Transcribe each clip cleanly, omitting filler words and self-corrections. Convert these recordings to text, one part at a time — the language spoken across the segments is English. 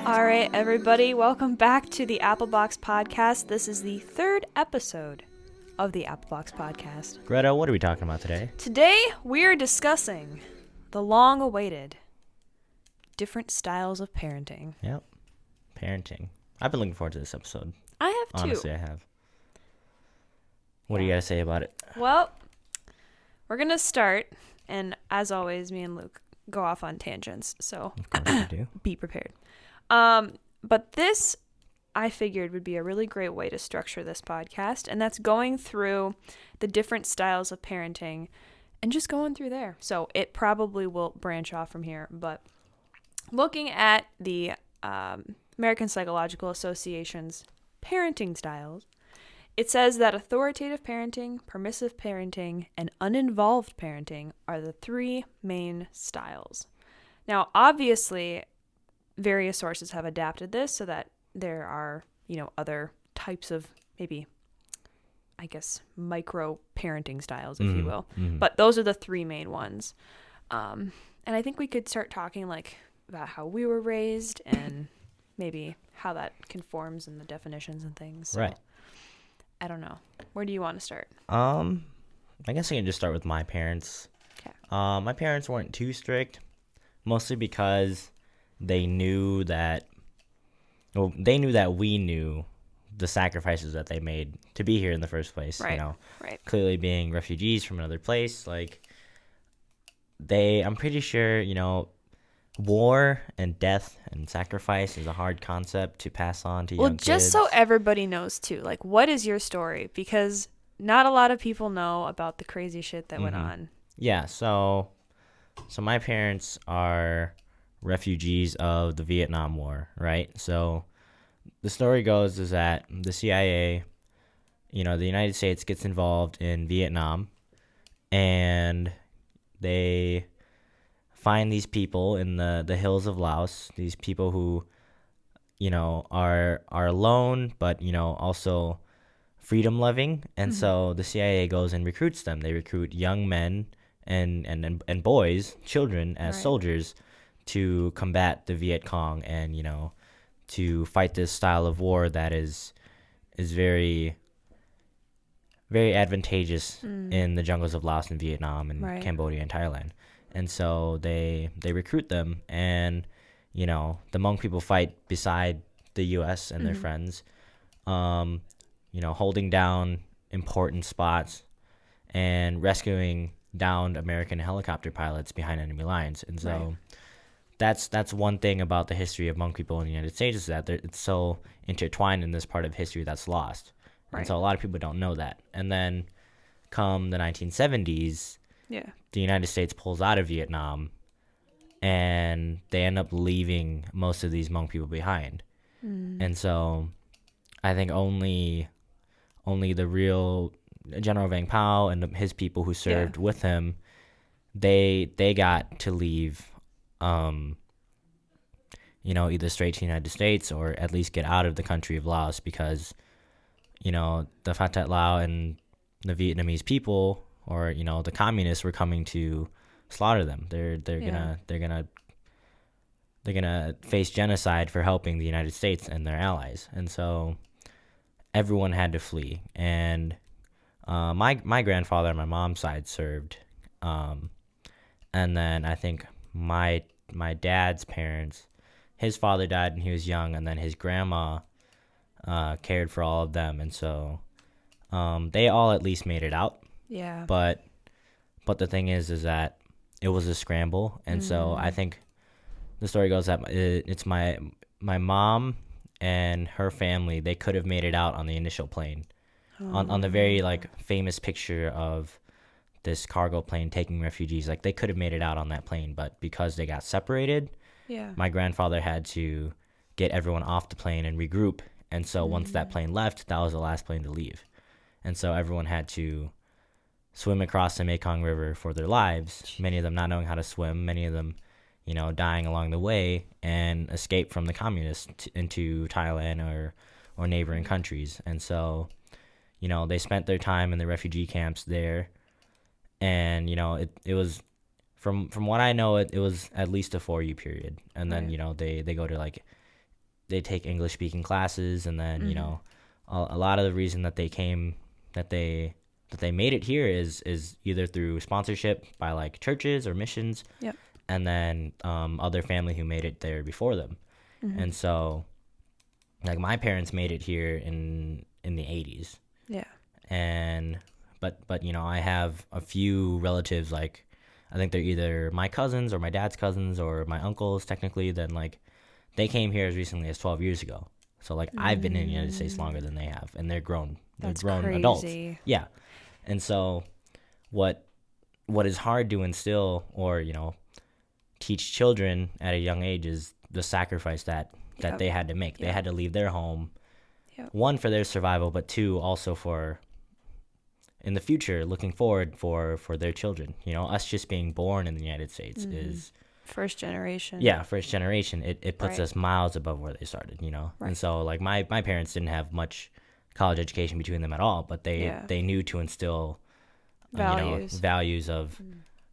All right, everybody, welcome back to the Applebox Podcast. This is the third episode of the Applebox Podcast. Greta, what are we talking about today? Today, we are discussing the long-awaited different styles of parenting. Yep. Parenting. I've been looking forward to this episode. I have too. Honestly, I have. What do you got to say about it? Well, we're going to start, and as always, me and Luke go off on tangents, so Of course you do. be prepared. But this, I figured, would be a really great way to structure this podcast, and that's going through the different styles of parenting and just going through there. So it probably will branch off from here, but looking at the American Psychological Association's parenting styles, it says that authoritative parenting, permissive parenting, and uninvolved parenting are the three main styles. Now, obviously, various sources have adapted this so that there are, other types of maybe, I guess, micro parenting styles, if you will. Mm-hmm. But those are the three main ones. And I think we could start talking about how we were raised and maybe how that conforms in the definitions and things. So, Right. I don't know. Where do you want to start? I guess I can just start with my parents. Okay. My parents weren't too strict, mostly because they knew that we knew the sacrifices that they made to be here in the first place. Right. Right. Clearly being refugees from another place, I'm pretty sure, war and death and sacrifice is a hard concept to pass on to young kids. Well, just so everybody knows too, what is your story? Because not a lot of people know about the crazy shit that went on. Yeah, so my parents are refugees of the Vietnam War, right? So the story goes is that the CIA, the United States gets involved in Vietnam, and they find these people in the hills of Laos, these people who, are alone, but, also freedom loving. And so the CIA goes and recruits them. They recruit young men and boys, children, as soldiers to combat the Viet Cong and, to fight this style of war that is very, very advantageous in the jungles of Laos and Vietnam and Cambodia and Thailand. And so they recruit them, and, the Hmong people fight beside the U.S. and their friends, holding down important spots and rescuing downed American helicopter pilots behind enemy lines. And so that's one thing about the history of Hmong people in the United States, is that it's so intertwined in this part of history that's lost. Right. And so a lot of people don't know that. And then come the 1970s, the United States pulls out of Vietnam, and they end up leaving most of these Hmong people behind. And so I think only the real General Vang Pao and his people who served with him, they got to leave, either straight to the United States or at least get out of the country of Laos, because, the Phat Thet Lao and the Vietnamese people, or, the communists, were coming to slaughter them. They're gonna face genocide for helping the United States and their allies. And so everyone had to flee. And my grandfather on my mom's side served, and then I think my dad's parents, his father died when he was young, and then his grandma cared for all of them, and so they all at least made it out. Yeah. But the thing is that it was a scramble, and so I think the story goes that it's my mom and her family, they could have made it out on the initial plane. On the very famous picture of this cargo plane taking refugees, they could have made it out on that plane, but because they got separated, my grandfather had to get everyone off the plane and regroup. And so once that plane left, that was the last plane to leave. And so everyone had to swim across the Mekong River for their lives, many of them not knowing how to swim, many of them, dying along the way, and escape from the communists into Thailand or neighboring countries. And so, they spent their time in the refugee camps there, and, it was, from what I know, it was at least a 4-year period. And then, they go to they take English speaking classes, and then a lot of the reason that they came that they made it here is either through sponsorship by like churches or missions, Yep. and then other family who made it there before them. And so like my parents made it here in the 80s. Yeah. And but I have a few relatives, like I think they're either my cousins or my dad's cousins or my uncles technically, then like they came here as recently as 12 years ago. So like I've been in the United States longer than they have, and they're grown That's adults. crazy. Yeah. And so what is hard to instill or teach children at a young age is the sacrifice that Yep. they had to make. They Yep. had to leave their home, Yep. one, for their survival, but two, also for in the future, looking forward for their children. Us just being born in the United States is First generation. first generation. It puts Right. us miles above where they started. And Right. so like my parents didn't have much college education between them at all, but Yeah. they knew to instill Values. values of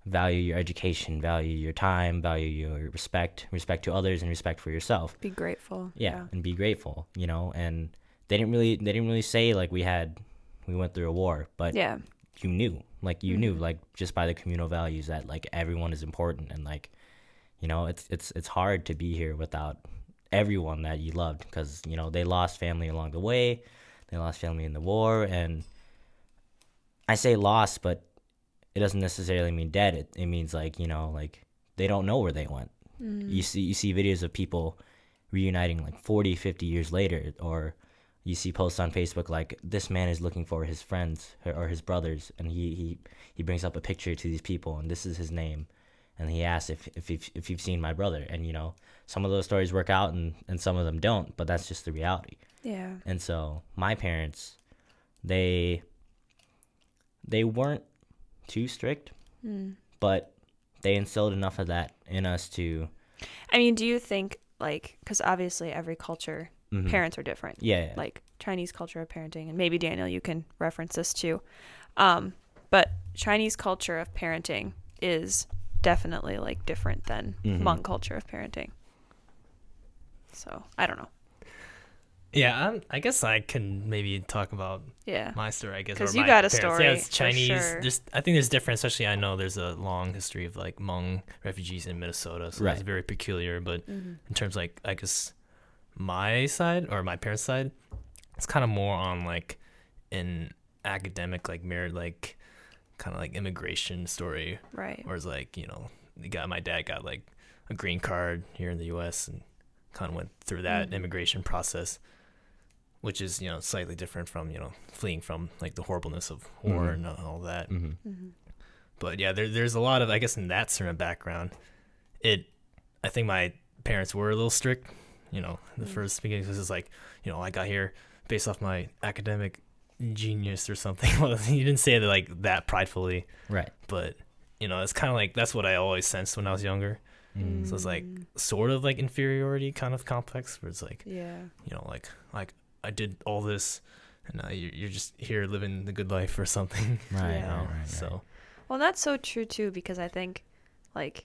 value your education, value your time, value your respect to others, and respect for yourself. Be grateful. Yeah, and be grateful. And they didn't really say like we went through a war, but Yeah. you knew like just by the communal values that like everyone is important, and like it's hard to be here without everyone that you loved, because they lost family along the way, they lost family in the war, and I say lost, but it doesn't necessarily mean dead. It means like like they don't know where they went. You see videos of people reuniting like 40, 50 years later, or you see posts on Facebook like this man is looking for his friends or his brothers, and he brings up a picture to these people, and this is his name, and he asks if you've seen my brother, and some of those stories work out and some of them don't, but that's just the reality. Yeah. And so my parents, they weren't too strict, but they instilled enough of that in us to. I mean, do you think, like, because obviously every culture, parents are different. Yeah. Like Chinese culture of parenting, and maybe Daniel, you can reference this too. But Chinese culture of parenting is definitely like different than Hmong culture of parenting. So I don't know. Yeah, I guess I can maybe talk about Yeah. my story, I guess. 'Cause or you my got a parents. story, Yeah, it's for Chinese. sure. I think there's different, especially I know there's a long history of like Hmong refugees in Minnesota, so Right. it's very peculiar. But in terms like, I guess, my side or my parents' side, it's kind of more on like an academic, like merit, like kind of like immigration story. Right. Whereas like, my dad got like a green card here in the U.S. and kind of went through that immigration process, which is, slightly different from, fleeing from like the horribleness of war and all that. But yeah, there's a lot of, I guess, in that sort of background, I think my parents were a little strict, the first beginning, this is like, I got here based off my academic genius or something. Well, you didn't say it like that pridefully, Right. but it's kind of like, that's what I always sensed when I was younger. So it's like sort of like inferiority kind of complex, where it's like, Yeah. like I did all this, and now you're just here living the good life or something. Right. Yeah. Right. So Well, that's so true too, because I think like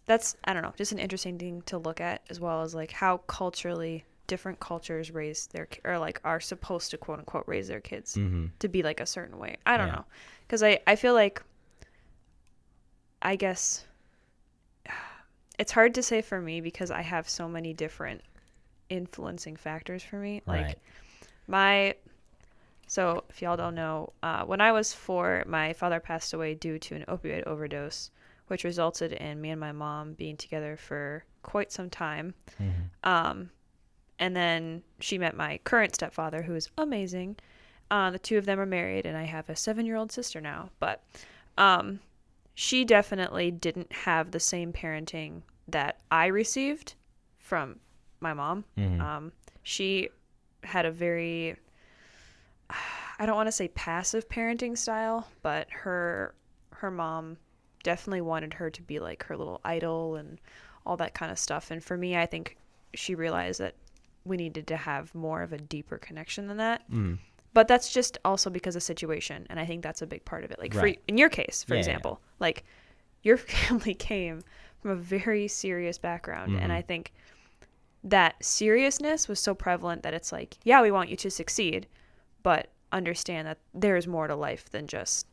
that's, I don't know, just an interesting thing to look at, as well as like how culturally different cultures raise their or like are supposed to quote unquote raise their kids to be like a certain way. I don't know, because I feel like, I guess it's hard to say for me because I have so many different influencing factors for me. Like so if y'all don't know, when I was 4, my father passed away due to an opioid overdose, which resulted in me and my mom being together for quite some time. And then she met my current stepfather, who is amazing. The two of them are married, and I have a 7-year-old sister now. But she definitely didn't have the same parenting that I received from my mom. She had a very, I don't want to say passive parenting style, but her mom definitely wanted her to be like her little idol and all that kind of stuff. And for me, I think she realized that we needed to have more of a deeper connection than that. But that's just also because of situation, and I think that's a big part of it. Like in your case, for example, like your family came from a very serious background, and I think that seriousness was so prevalent that it's like, yeah, we want you to succeed, but understand that there's more to life than just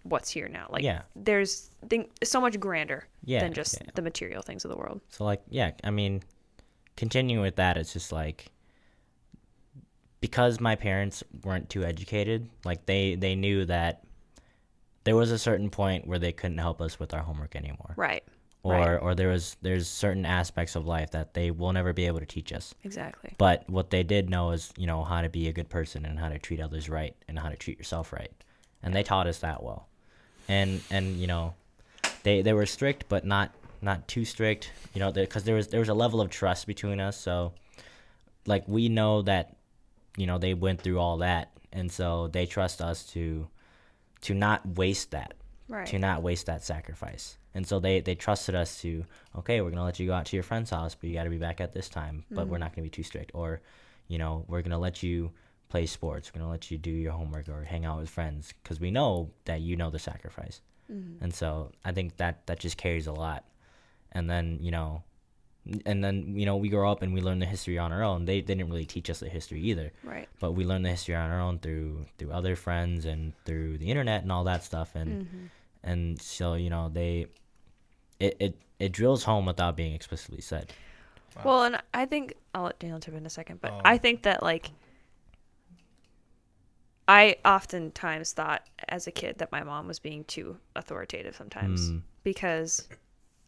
what's here now. Like, Yeah. there's so much grander Yeah, than just yeah. the material things of the world. So like, yeah, I mean, continuing with that, it's just like, because my parents weren't too educated, like they knew that there was a certain point where they couldn't help us with our homework anymore. Right. Or there's certain aspects of life that they will never be able to teach us. Exactly. But what they did know is, how to be a good person and how to treat others right and how to treat yourself right. And they taught us that well. And they were strict, but not too strict, because there was a level of trust between us. So like, we know that, they went through all that. And so they trust us to not waste that, Right. to not waste that sacrifice. And so they trusted us to, okay, we're going to let you go out to your friend's house, but you got to be back at this time, but we're not going to be too strict. Or, we're going to let you play sports. We're going to let you do your homework or hang out with friends, because we know that the sacrifice. And so I think that just carries a lot. And then, we grow up and we learn the history on our own. They didn't really teach us the history either. Right. But we learned the history on our own through other friends and through the internet and all that stuff. And so, it drills home without being explicitly said. Wow. Well, and I think I'll let Daniel chip in a second, but Oh. I think that, like, I oftentimes thought as a kid that my mom was being too authoritative sometimes, because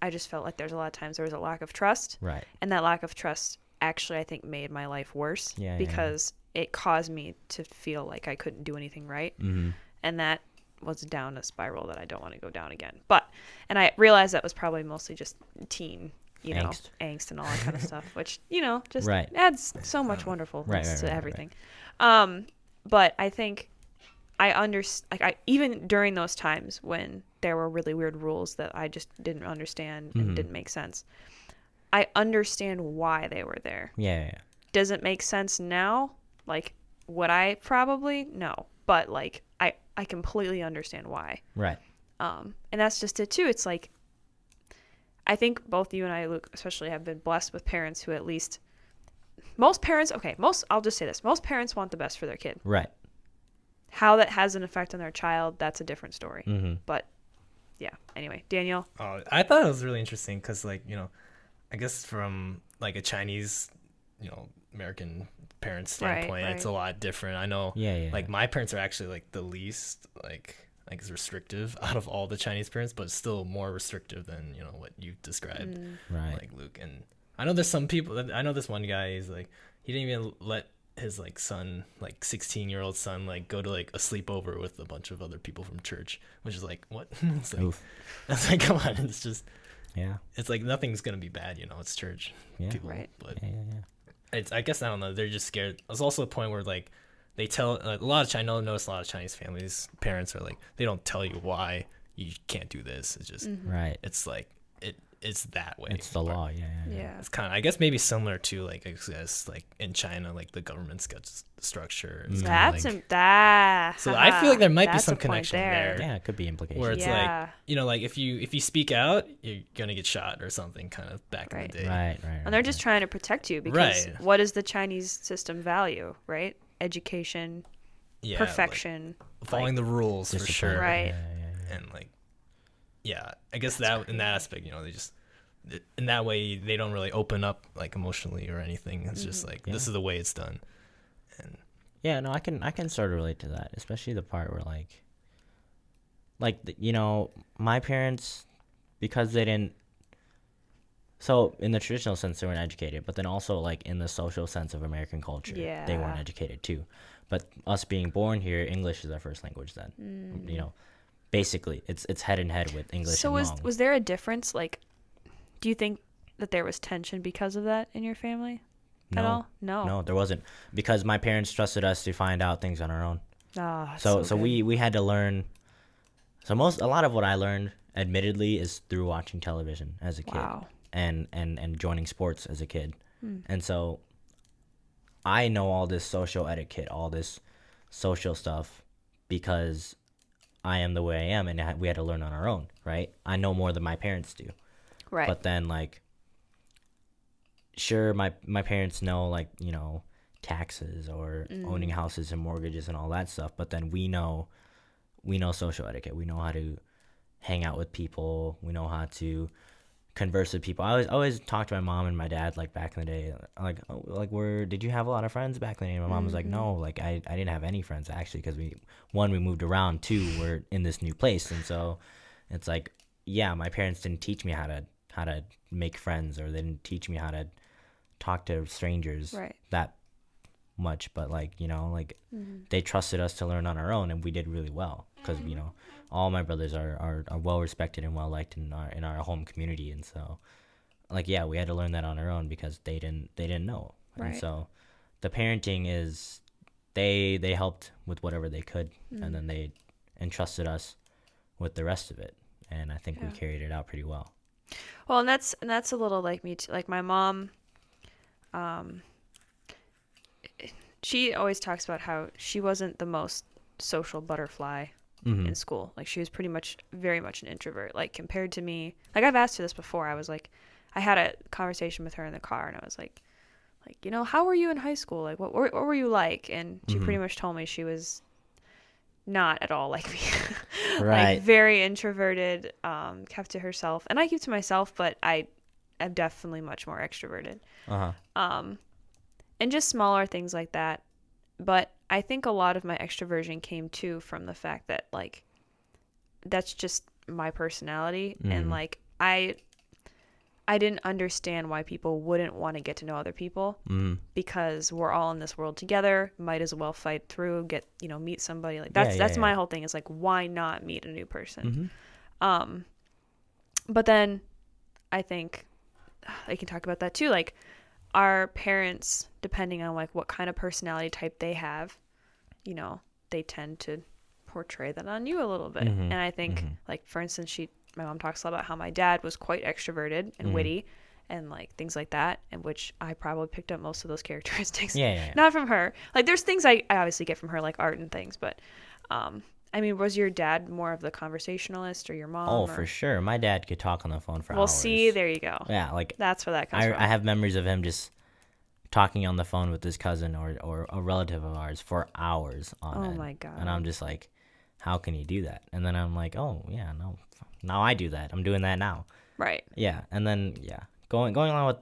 I just felt like there's a lot of times there was a lack of trust, Right. and that lack of trust actually, I think, made my life worse, Yeah, because it caused me to feel like I couldn't do anything right, and that was down a spiral that I don't want to go down again. And I realized that was probably mostly just teen, angst and all that kind of stuff, which, just Right. adds so much wonderfulness Right, to right. everything. But I think even during those times when there were really weird rules that I just didn't understand and didn't make sense, I understand why they were there. Yeah. Does it make sense now? Like, would I probably? No. But, like, I completely understand why. Right. And that's just it too. It's like, I think both you and I, Luke, especially, have been blessed with parents who, at least, I'll just say this, most parents want the best for their kid. Right. How that has an effect on their child, that's a different story. Mhm. But yeah, anyway, Daniel. I thought it was really interesting because, like, I guess from like a Chinese, American parent standpoint, right. it's a lot different. I know, Yeah. like, my parents are actually like the least like restrictive out of all the Chinese parents, but still more restrictive than what you described, Right. like Luke. And I know there's some people. I know this one guy. He's like, he didn't even let his like son, like 16-year-old son, like go to like a sleepover with a bunch of other people from church, which is like, what? It's like, Oof. it's like, come on, it's just. Yeah. It's like nothing's gonna be bad, it's church. Yeah. People, Right. but Yeah. I guess I don't know. They're just scared. There's also a point where like they tell like, a lot of notice a lot of Chinese families, parents are like, they don't tell you why you can't do this. It's just Right. it's like it's that way. It's the law. Yeah. Yeah. It's kind of, I guess, maybe similar to like, I guess, like in China, like the government's got structure. It's kinda That's like, that. so I feel like there might be That's some a point connection there. Yeah. It could be implications. Where it's Yeah. like, like if you speak out, you're gonna get shot or something, kind of back Right. in the day. Right. And they're just trying to protect you because Right. what does the Chinese system value, right? Education, Yeah, perfection. like, following the rules for Discipline. sure. Right. Yeah. And like, yeah, I guess that in that aspect, they just in that way they don't really open up like emotionally or anything. It's just like this is the way it's done. And Yeah, no, I can sort of relate to that, especially the part where my parents, because they didn't. So in the traditional sense, they weren't educated, but then also like in the social sense of American culture, they weren't Yeah. educated too. But us being born here, English is our first language. Then, basically, it's head in head with English. So and Hmong. was there a difference? Like, do you think that there was tension because of that in your family at No. all? No, there wasn't, because my parents trusted us to find out things on our own. Ah, So good. we had to learn. So a lot of what I learned, admittedly, is through watching television as a kid. Wow. And joining sports as a kid. And so I know all this social etiquette, all this social stuff, because I am the way I am, and we had to learn on our own, right? I know more than my parents do. Right. But then, like, sure, my parents know, like, you know, taxes or owning houses and mortgages and all that stuff, but then we know social etiquette. We know how to hang out with people. We know how to converse with people. I always talked to my mom and my dad, like, back in the day, like, oh, like, did you have a lot of friends back in the day? My mom was like, no, like, I didn't have any friends, actually, because we moved around, two, we're in this new place. And so it's like, yeah, my parents didn't teach me how to make friends, or they didn't teach me how to talk to strangers that much, but, like, you know, like, they trusted us to learn on our own, and we did really well, because, you know, all my brothers are well respected and well liked in our home community. And so, like, yeah, we had to learn that on our own because they didn't know. And so the parenting is, they helped with whatever they could, and then they entrusted us with the rest of it, and I think we carried it out pretty well. Well, and that's a little like me too. Like, my mom, she always talks about how she wasn't the most social butterfly in school. Like, she was very much an introvert. Like, compared to me, like, I've asked her this before. I was like, I had a conversation with her in the car, and I was like, you know, how were you in high school? Like, what were you like? And she pretty much told me she was not at all like me. Like, very introverted, kept to herself. And I keep to myself, but I am definitely much more extroverted. And just smaller things like that. But I think a lot of my extroversion came too from the fact that, like, that's just my personality. And, like, I didn't understand why people wouldn't want to get to know other people, because we're all in this world together. Might as well fight through, meet somebody. Like, that's my whole thing, is like, why not meet a new person? But then I think I can talk about that too. Like, our parents, depending on, like, what kind of personality type they have, you know, they tend to portray that on you a little bit. And I think, like, for instance, my mom talks a lot about how my dad was quite extroverted and witty and, like, things like that, and which I probably picked up most of those characteristics. Not from her. Like, there's things I obviously get from her, like art and things, but I mean, was your dad more of the conversationalist, or your mom? Oh, for sure. My dad could talk on the phone for hours. Well, see, there you go. Yeah, like, that's where that comes from. I have memories of him just talking on the phone with his cousin or a relative of ours for hours on end. Oh my God. And I'm just like, how can he do that? And then I'm like, oh yeah, no, now I do that. I'm doing that now. Right. Yeah. And then, yeah, going along with,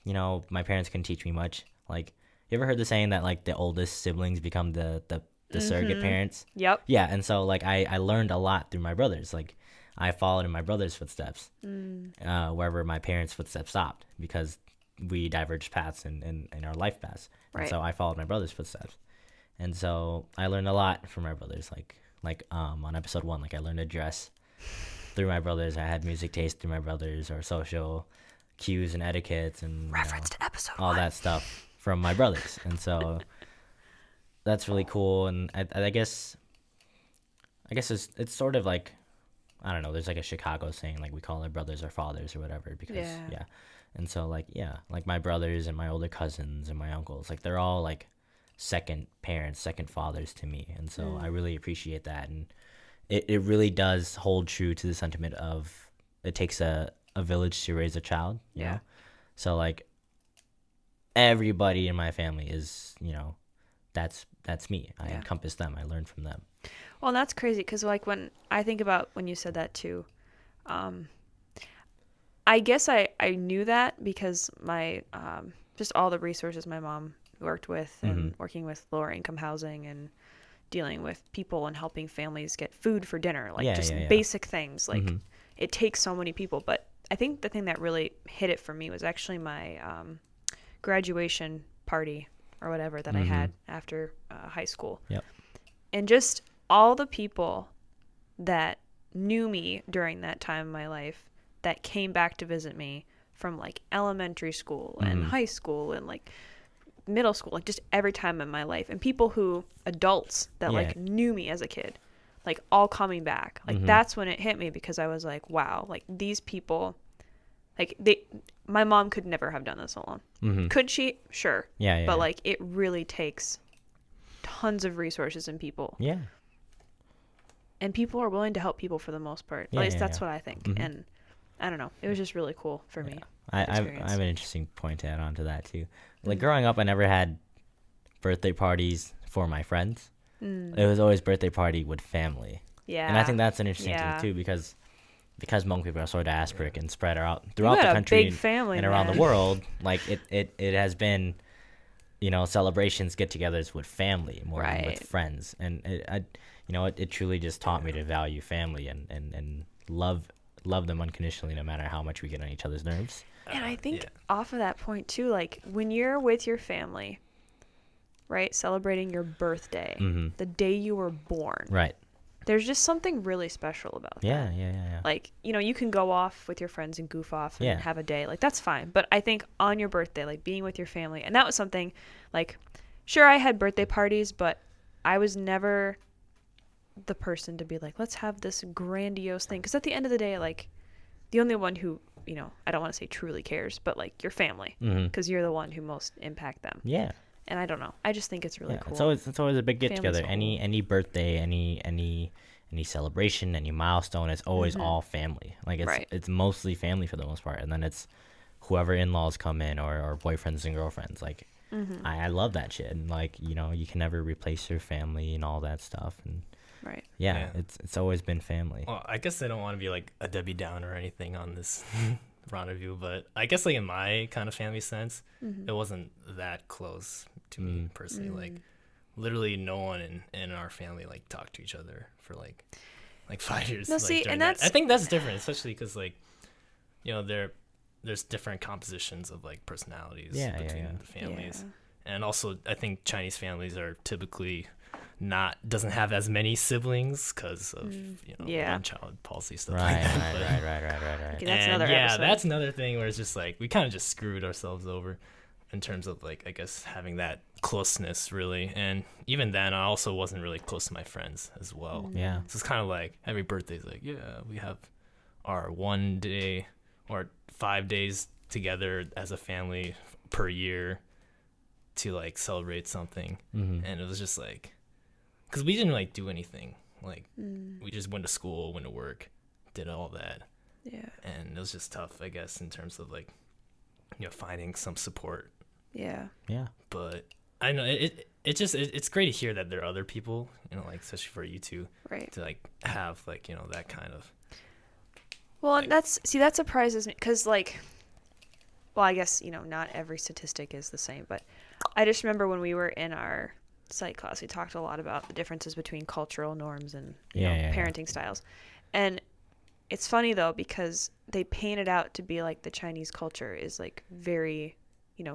you know, my parents couldn't teach me much. Like, you ever heard the saying that, like, the oldest siblings become the surrogate parents? Yep. Yeah. And so, like, I learned a lot through my brothers. Like, I followed in my brother's footsteps, wherever my parents' footsteps stopped, because we diverged paths in our life paths. Right. And so I followed my brother's footsteps. And so I learned a lot from my brothers. Like on episode 1, like, I learned to dress through my brothers. I had music taste through my brothers, or social cues and etiquettes and reference to episode all 1. that stuff from my brothers. And so that's really cool. And I guess it's sort of like, I don't know, there's like a Chicago saying, like, we call our brothers our fathers or whatever, because yeah. And so, like, yeah, like, my brothers and my older cousins and my uncles, like, they're all, like, second parents, second fathers to me. And so I really appreciate that. And it really does hold true to the sentiment of, it takes a village to raise a child, you know? So, like, everybody in my family is, you know, that's me. I encompass them. I learn from them. Well, and that's crazy, because, like, when I think about when you said that too, I guess I knew that because my just all the resources my mom worked with, and working with lower income housing and dealing with people and helping families get food for dinner, like, basic things. Like, it takes so many people. But I think the thing that really hit it for me was actually my graduation party or whatever that I had after high school. Yep. And just all the people that knew me during that time in my life that came back to visit me from, like, elementary school and high school and, like, middle school, like, just every time in my life. And adults that like knew me as a kid, like, all coming back. Like, that's when it hit me, because I was like, wow, like, these people, like, my mom could never have done this alone. Could she? Sure. But like, it really takes tons of resources and people. Yeah. And people are willing to help people for the most part. At least that's what I think. And I don't know. It was just really cool for me. I experience. have an interesting point to add on to that too. Like growing up, I never had birthday parties for my friends. It was always birthday party with family. Yeah. And I think that's an interesting Yeah. thing too, because Hmong people are so diasporic and spread out You throughout got the a country big family, and around man. the world. Like it has been, celebrations, get-togethers with family more than Right. with friends, and it truly just taught me to value family and love them unconditionally, no matter how much we get on each other's nerves. And I think yeah. off of that point too, like when you're with your family, right, celebrating your birthday, the day you were born, Right. there's just something really special about that. Yeah. Like, you can go off with your friends and goof off and Yeah. have a day. Like, that's fine. But I think on your birthday, like being with your family, and that was something, like, sure, I had birthday parties, but I was never the person to be like, let's have this grandiose thing. Because at the end of the day, like, the only one who, I don't want to say truly cares, but like your family. Because you're the one who most impact them. Yeah. And I don't know. I just think it's really Yeah, cool. it's always a big get Family's together. Any birthday, any celebration, any milestone, it's always all family. Like Right. it's mostly family for the most part, and then it's whoever in-laws come in or boyfriends and girlfriends. Like I love that shit, and like you can never replace your family and all that stuff. And Right. yeah. it's always been family. Well, I guess I don't want to be like a Debbie Downer or anything on this rendezvous, but I guess like in my kind of family sense, it wasn't that close to me personally. Like literally no one in our family like talked to each other for like 5 years. No, like, see, during and that. that's- I think that's different, especially because like there's different compositions of like personalities Yeah, between yeah. the families. Yeah. And also, I think Chinese families are typically doesn't have as many siblings because of Yeah. one child policy stuff Right, like that. But- right. Okay, that's and another yeah, episode. that's another thing where it's just like we kind of just screwed ourselves over in terms of like I guess having that closeness really. And even then, I also wasn't really close to my friends as well. Yeah. So it's kind of like every birthday's like, yeah, we have our 1 day or 5 days together as a family per year to like celebrate something. And it was just like, because we didn't like do anything. Like we just went to school, went to work, did all that. Yeah. And it was just tough, I guess, in terms of like, finding some support. Yeah. Yeah. But I know it's great to hear that there are other people, like especially for you two, Right. to like have like that kind of. Well, and that surprises me because, like, well, I guess, not every statistic is the same, but I just remember when we were in our psych class, we talked a lot about the differences between cultural norms and Yeah. parenting styles. And it's funny, though, because they paint it out to be like the Chinese culture is like very,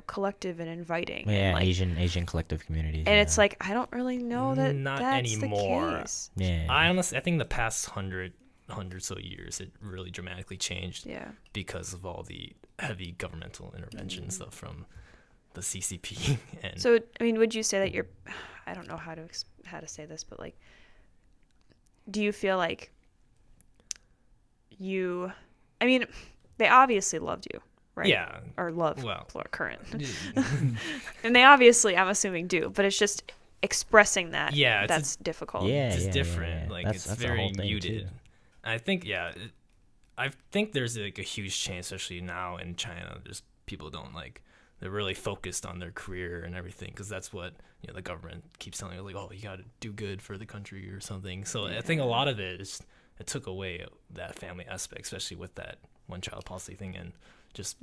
collective and inviting. Yeah, and, like, Asian collective communities. and yeah. it's like, I don't really know that Not that's anymore. the case. yeah. I think the past hundred so years it really dramatically changed Yeah. because of all the heavy governmental intervention stuff from the CCP and So, I mean, would you say that you're, I don't know how to say this, but like, do you feel like I mean, they obviously loved you, right? yeah. Or love, Well. current. And they obviously, I'm assuming, do, but it's just expressing that. Yeah, it's that's difficult. Yeah. It's different. Like That's it's a whole very thing, muted. too. I think I think there's like a huge change, especially now in China. Just people don't like they're really focused on their career and everything because that's what the government keeps telling you, like, oh, you got to do good for the country or something. So I think a lot of it it took away that family aspect, especially with that one child policy thing and just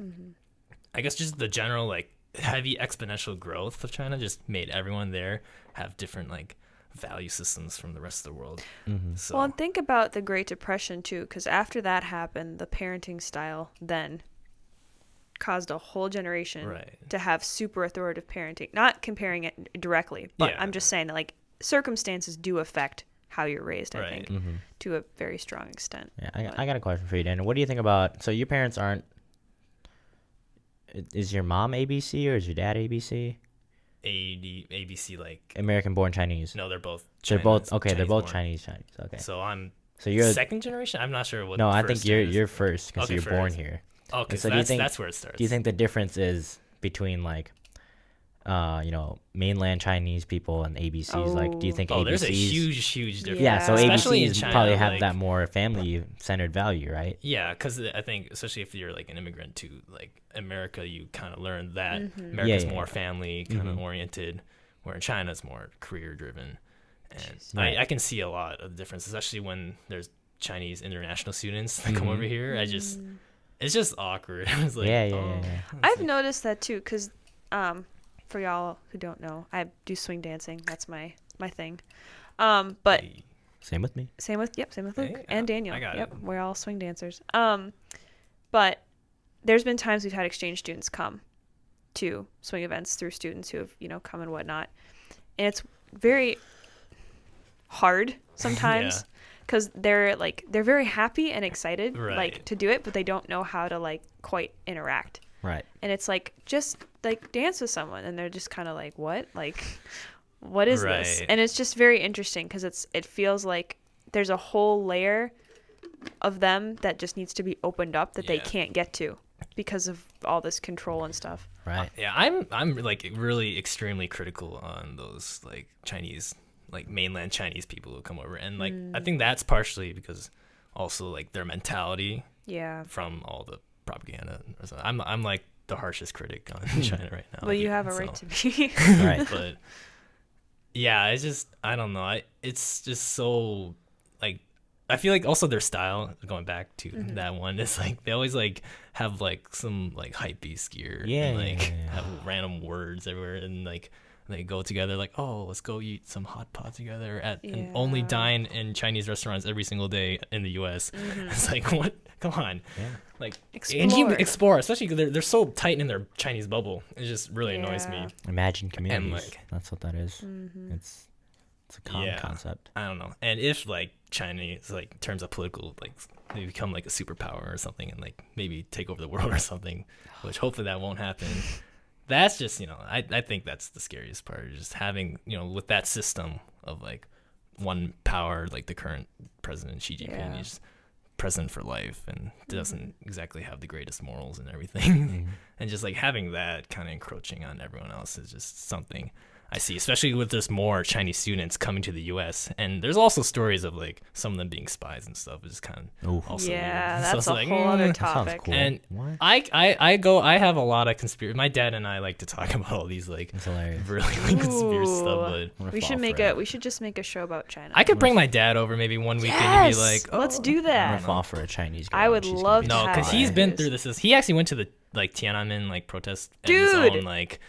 I guess just the general like heavy exponential growth of China just made everyone there have different like value systems from the rest of the world. So Well, and think about the Great Depression, too, because after that happened, the parenting style then caused a whole generation Right. to have super authoritative parenting. Not comparing it directly, but Yeah. I'm just saying that, like, circumstances do affect how you're raised, I Right. think, to a very strong extent. Yeah, But- I got a question for you, Dan. What do you think about? So your parents aren't. Is your mom ABC or is your dad ABC? ABC like American-born Chinese. no, they're both. They're both China- okay. They're both Chinese-born. Chinese. Okay. So I'm So you're second generation. I'm not sure what. no. I first think you're gen is. you're first because Okay, you're born first. here. Okay, so so do you that's think- that's where it starts. Do you think the difference is between like mainland Chinese people and ABCs. Like, do you think ABCs? There's a huge difference. Yeah, so Especially in ABCs China, probably have like, that more family-centered value, right? Yeah, because I think especially if you're like an immigrant to like America, you kind of learn that Mm-hmm. America's Yeah. more family kind of oriented, where in China it's more career driven. And Right. I can see a lot of the difference, especially when there's Chinese international students that come over here. It's just awkward. It's like, Yeah. it's I've like- noticed that too, because for y'all who don't know, I do swing dancing. That's my thing. But Hey, Same with me. same with Luke Hey, and Daniel. I got Yep, it. we're all swing dancers. But there's been times we've had exchange students come to swing events through students who have come and whatnot, and it's very hard sometimes because they're very happy and excited Right. to do it, but they don't know how to quite interact. Right. And it's just dance with someone, and they're just kind of what what is this? Right. And it's just very interesting because it feels like there's a whole layer of them that just needs to be opened up that they Yeah. can't get to because of all this control and stuff. Right. Yeah, I'm like really extremely critical on those like Chinese, like mainland Chinese people who come over, and like I think that's partially because also like their mentality Yeah. from all the propaganda. I'm like the harshest critic on China right now. Well, you have a so- right to be. Right. But yeah, it's just I don't know. It's just so like I feel like also their style going back to that one is like they always like have like some like hype beast gear Yeah, and like yeah. have random words everywhere and like they go together like, oh, let's go eat some hot pot together at and only Yeah. dine in Chinese restaurants every single day in the US. It's like what? Come on. Yeah. Like Explore. and you explore, especially because they're so tight in their Chinese bubble. It just really annoys me. Yeah. Imagine communities. like- That's what that is. Mm-hmm. It's a common Yeah. concept. I don't know. And if like China is like in terms of political, like they become like a superpower or something and like maybe take over the world or something, which hopefully that won't happen. That's just, I think that's the scariest part, just having, with that system of like one power, like the current president Xi Jinping Yeah. is president for life and doesn't exactly have the greatest morals and everything. Mm-hmm. And just like having that kind of encroaching on everyone else is just something I see, especially with there's more Chinese students coming to the U.S. And there's also stories of like some of them being spies and stuff. It's kind of Ooh. also Yeah, weird. So that's it's a like, whole other That sounds topic. cool. And What? I have a lot of conspiracy. My dad and I like to talk about all these like It's hilarious. really conspiracy stuff, Ooh. but I'm gonna We fall should for make it. we should just make a show about China. I could bring my dad over maybe one weekend Yes! and be like, oh, Let's do I'm that. gonna fall for a Chinese girl. I would and she's love gonna to No, have because that. he's been Yes. through this. He actually went to the like Tiananmen like protest in his Dude! own like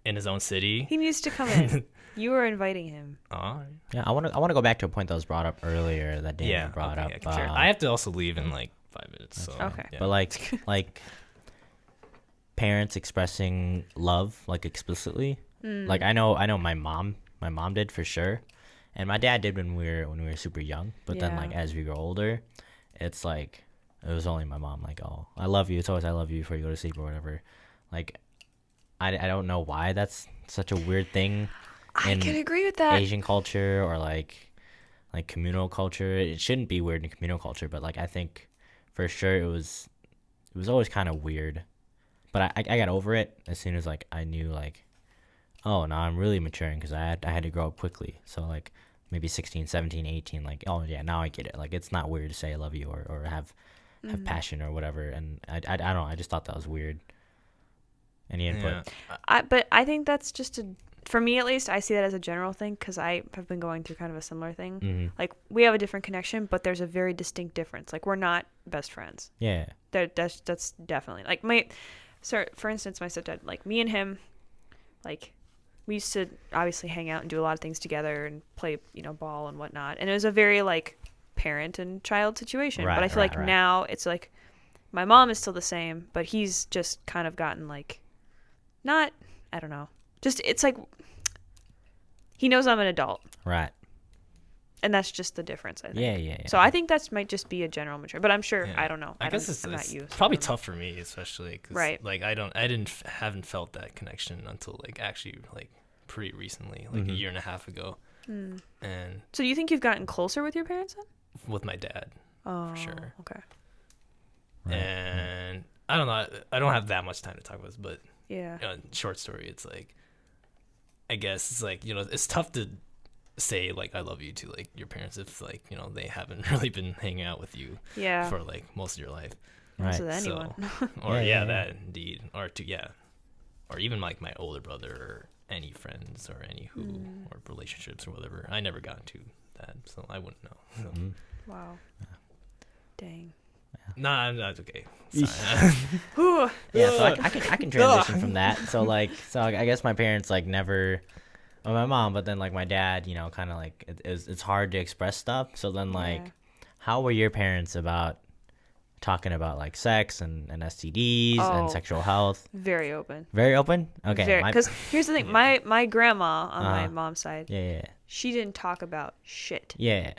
in his own city. He needs to come in. You were inviting him. Oh, Yeah, I want to go back to a point that was brought up earlier that Daniel yeah, brought okay, up. yeah, sure. I have to also leave in like 5 minutes. So, Okay. yeah. But like parents expressing love like explicitly. Like I know my mom did for sure, and my dad did when we were super young. But then Yeah. like as we grow older, it's like it was only my mom. Like, oh, I love you. It's always I love you before you go to sleep or whatever. Like I don't know why that's such a weird thing I in can agree with that. Asian culture or like communal culture. It shouldn't be weird in communal culture, but like I think for sure it was always kind of weird. But I got over it as soon as like I knew like, oh, now I'm really maturing because I had to grow up quickly. So like maybe 16, 17, 18, like, oh yeah, now I get it. Like it's not weird to say I love you or have passion or whatever. And I don't know. I just thought that was weird. Any input? Yeah. But I think that's just for me at least, I see that as a general thing because I have been going through kind of a similar thing. Mm-hmm. Like we have a different connection, but there's a very distinct difference. Like we're not best friends. Yeah. That's definitely like for instance, my stepdad, like me and him, like we used to obviously hang out and do a lot of things together and play, ball and whatnot. And it was a very like parent and child situation. But I Right, feel like right. now it's like my mom is still the same, but he's just kind of gotten like not, I don't know. Just it's like he knows I'm an adult, Right. and that's just the difference, I think. Yeah. So I think that might just be a general mature, but I'm sure Yeah. I don't know. I guess I'm not it's you. so probably I don't know. tough for me, especially because Right. like haven't felt that connection until like actually like pretty recently, like Mm-hmm. a year and a half ago, and So do you think you've gotten closer with your parents then? with my dad. Oh, sure. Okay. Right. And I don't know. I don't have that much time to talk about this, but Yeah. short story. It's like I guess it's like, it's tough to say like I love you to like your parents if like they haven't really been hanging out with you Yeah. for like most of your life. Right. So anyone. Or Yeah. that indeed, or even like my older brother or any friends or any who or relationships or whatever. I never got into that, so I wouldn't know. Mhm. Wow. Dang. Nah, that's okay. Sorry. Whew. Yeah, so I can transition from that. So I guess my parents like never, well, my mom, but then like my dad, kind of like it's hard to express stuff. So then like, Yeah. how were your parents about talking about like sex and STDs Oh. and sexual health? Very open. Very open. Okay. Because here's the thing, my grandma on my Uh-huh. mom's side, Yeah. she didn't talk about shit. Yeah.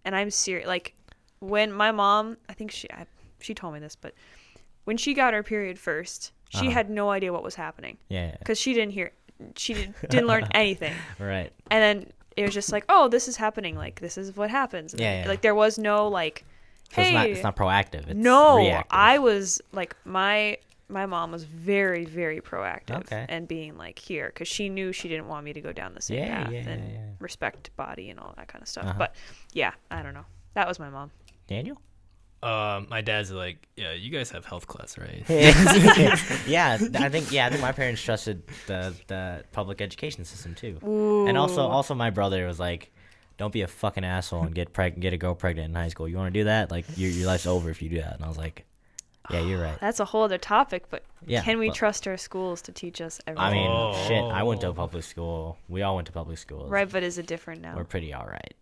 And I'm serious. Like, when my mom, I think she told me this, but when she got her period first, she Uh-huh. had no idea what was happening Yeah. because she didn't learn anything. Right. And then it was just like, oh, this is happening. Like, this is what happens. And Yeah. Like, there was no like, So hey, it's not proactive. It's no, reactive. I was like, my mom was very, very proactive Okay. and being like, here, because she knew she didn't want me to go down the same Yeah, path yeah, and yeah. respect body and all that kind of stuff. Uh-huh. But yeah, I don't know. That was my mom. Daniel. My dad's like, yeah, you guys have health class, right? yeah, I think my parents trusted the public education system too. Ooh. And also my brother was like, don't be a fucking asshole and get a girl pregnant in high school. You want to do that? Like your life's over if you do that. And I was like, yeah, you're right. That's a whole other topic, but Yeah, can we but- trust our schools to teach us everything? I mean, Oh. shit. I went to a public school. We all went to public schools. Right, but is it different now? We're pretty all right.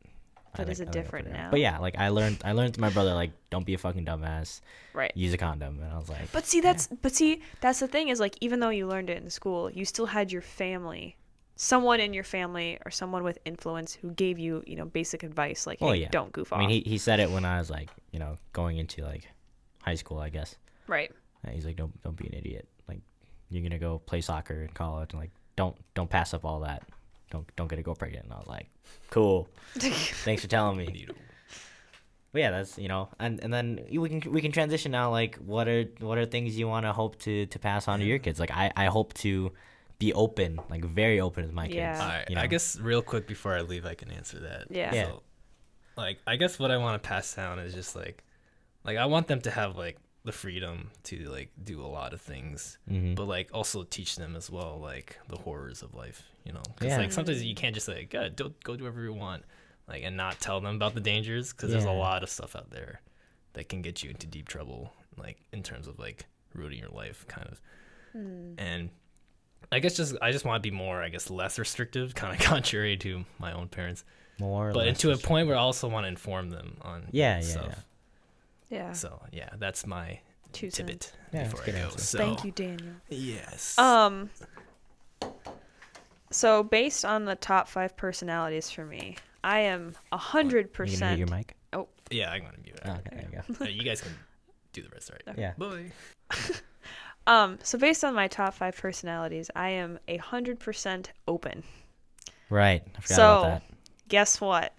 But is it I think we're different pretty all right. now? But yeah, like I learned to my brother, like, don't be a fucking dumbass. Right. Use a condom. And I was like, But see, that's the thing is, like, even though you learned it in school, you still had your family, someone in your family or someone with influence who gave you, basic advice, like, hey, well, yeah. don't goof I off. mean, he said it when I was like, going into like high school, I guess. Right. And he's like, don't be an idiot. Like, you're gonna go play soccer in college, and like, don't pass up all that. Don't get a girl pregnant. And I was like, cool. Thanks for telling me. But yeah, that's and then we can transition now. Like, what are things you want to hope to pass on to your kids? Like, I hope to be open, like very open with my kids. Yeah. All right, you know? I guess real quick before I leave, I can answer that. Yeah. Yeah. So, like, I guess what I want to pass down is just like I want them to have like the freedom to like do a lot of things, Mhm. but like also teach them as well like the horrors of life. Because Yeah. like sometimes you can't just like go do whatever you want, like, and not tell them about the dangers, because there's a Yeah. lot of stuff out there that can get you into deep trouble, like in terms of like ruining your life, kind of. And I guess I just want to be more, I guess, less restrictive, kind of contrary to my own parents, More, or but less to a point where I also want to inform them on Yeah, yeah, stuff. yeah. Yeah. So yeah, that's my 2 cents. tidbit Yeah, before that's a I good go. answer. So Thank you, Daniel. yes. So based on the top 5 personalities for me, I am You gonna mute 100%. your mic? Yeah, I'm gonna mute it. Oh, okay, there you go. You guys can do the rest, right? Yeah. Bye. So based on my top 5 personalities, I am 100% open. Right. I forgot So- about that. Guess what?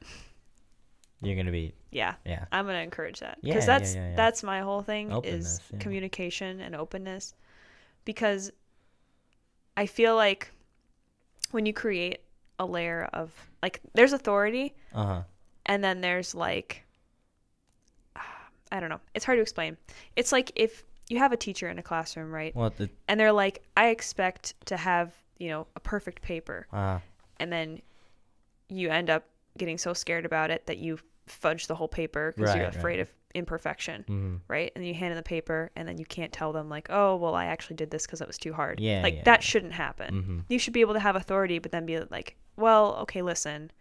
You're gonna be. Yeah. Yeah. I'm gonna encourage that Yeah, because yeah, that's yeah, yeah. that's my whole thing Openness, is yeah. communication and openness, because I feel like when you create a layer of like, there's authority Uh-huh. and then there's like, I don't know, it's hard to explain. It's like if you have a teacher in a classroom, right? Well, And they're like, I expect to have a perfect paper, uh, and then you end up getting so scared about it that you fudge the whole paper because you're Right, right. afraid of imperfection, mhm. right? And then you hand in the paper, and then you can't tell them like, oh, well, I actually did this because it was too hard. Yeah, like yeah, that yeah. shouldn't happen. Mhm. You should be able to have authority, but then be like, well, okay, listen,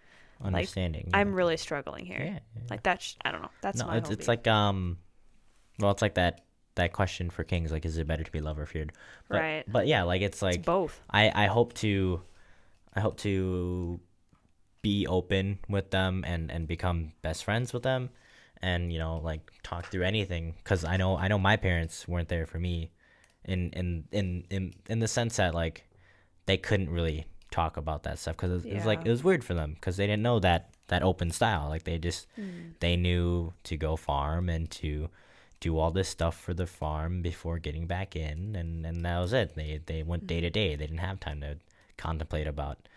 Understanding. I'm really struggling here. Yeah. yeah. Like I don't know. That's No, my it's whole it's beat. like well, it's like that question for kings, like, is it better to be loved or feared? But, Right. But yeah, like it's like it's both. I hope to be open with them and become best friends with them, and like talk through anything, because I know my parents weren't there for me in the sense that like they couldn't really talk about that stuff, because it was like Yeah. it was weird for them, because they didn't know that open style. Like they just they knew to go farm and to do all this stuff for the farm before getting back in, and that was it. They went day to day. They didn't have time to contemplate about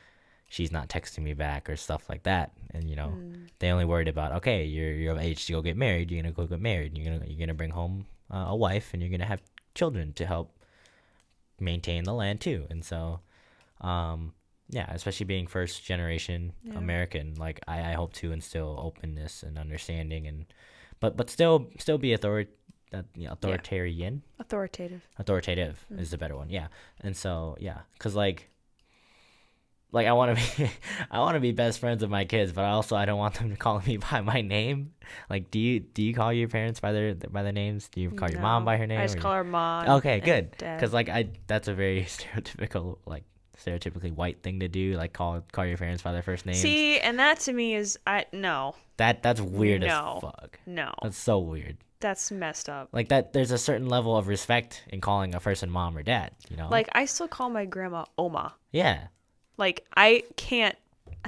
she's not texting me back or stuff like that. And Mm. they only worried about, okay, you're of age to go get married. You're gonna go get married. You're gonna bring home a wife, and you're gonna have children to help maintain the land too. And so, yeah, especially being first generation Yeah. American, like I hope to instill openness and understanding, and but still be authoritarian. Authoritative Mm. is the better one. Yeah. And so, yeah, cuz like I want to be I want to be best friends with my kids, but I don't want them to call me by my name. Like, do you call your parents by their names? Do you call your mom No, by her name? I just or- call her mom. Okay, and good. dad. Because like that's a very stereotypically white thing to do. Like call your parents by their first names. See, and that to me is no, That's weird No. as fuck. no, That's so weird. that's messed up. Like that, there's a certain level of respect in calling a person mom or dad. Like I still call my grandma Oma. Yeah, Like I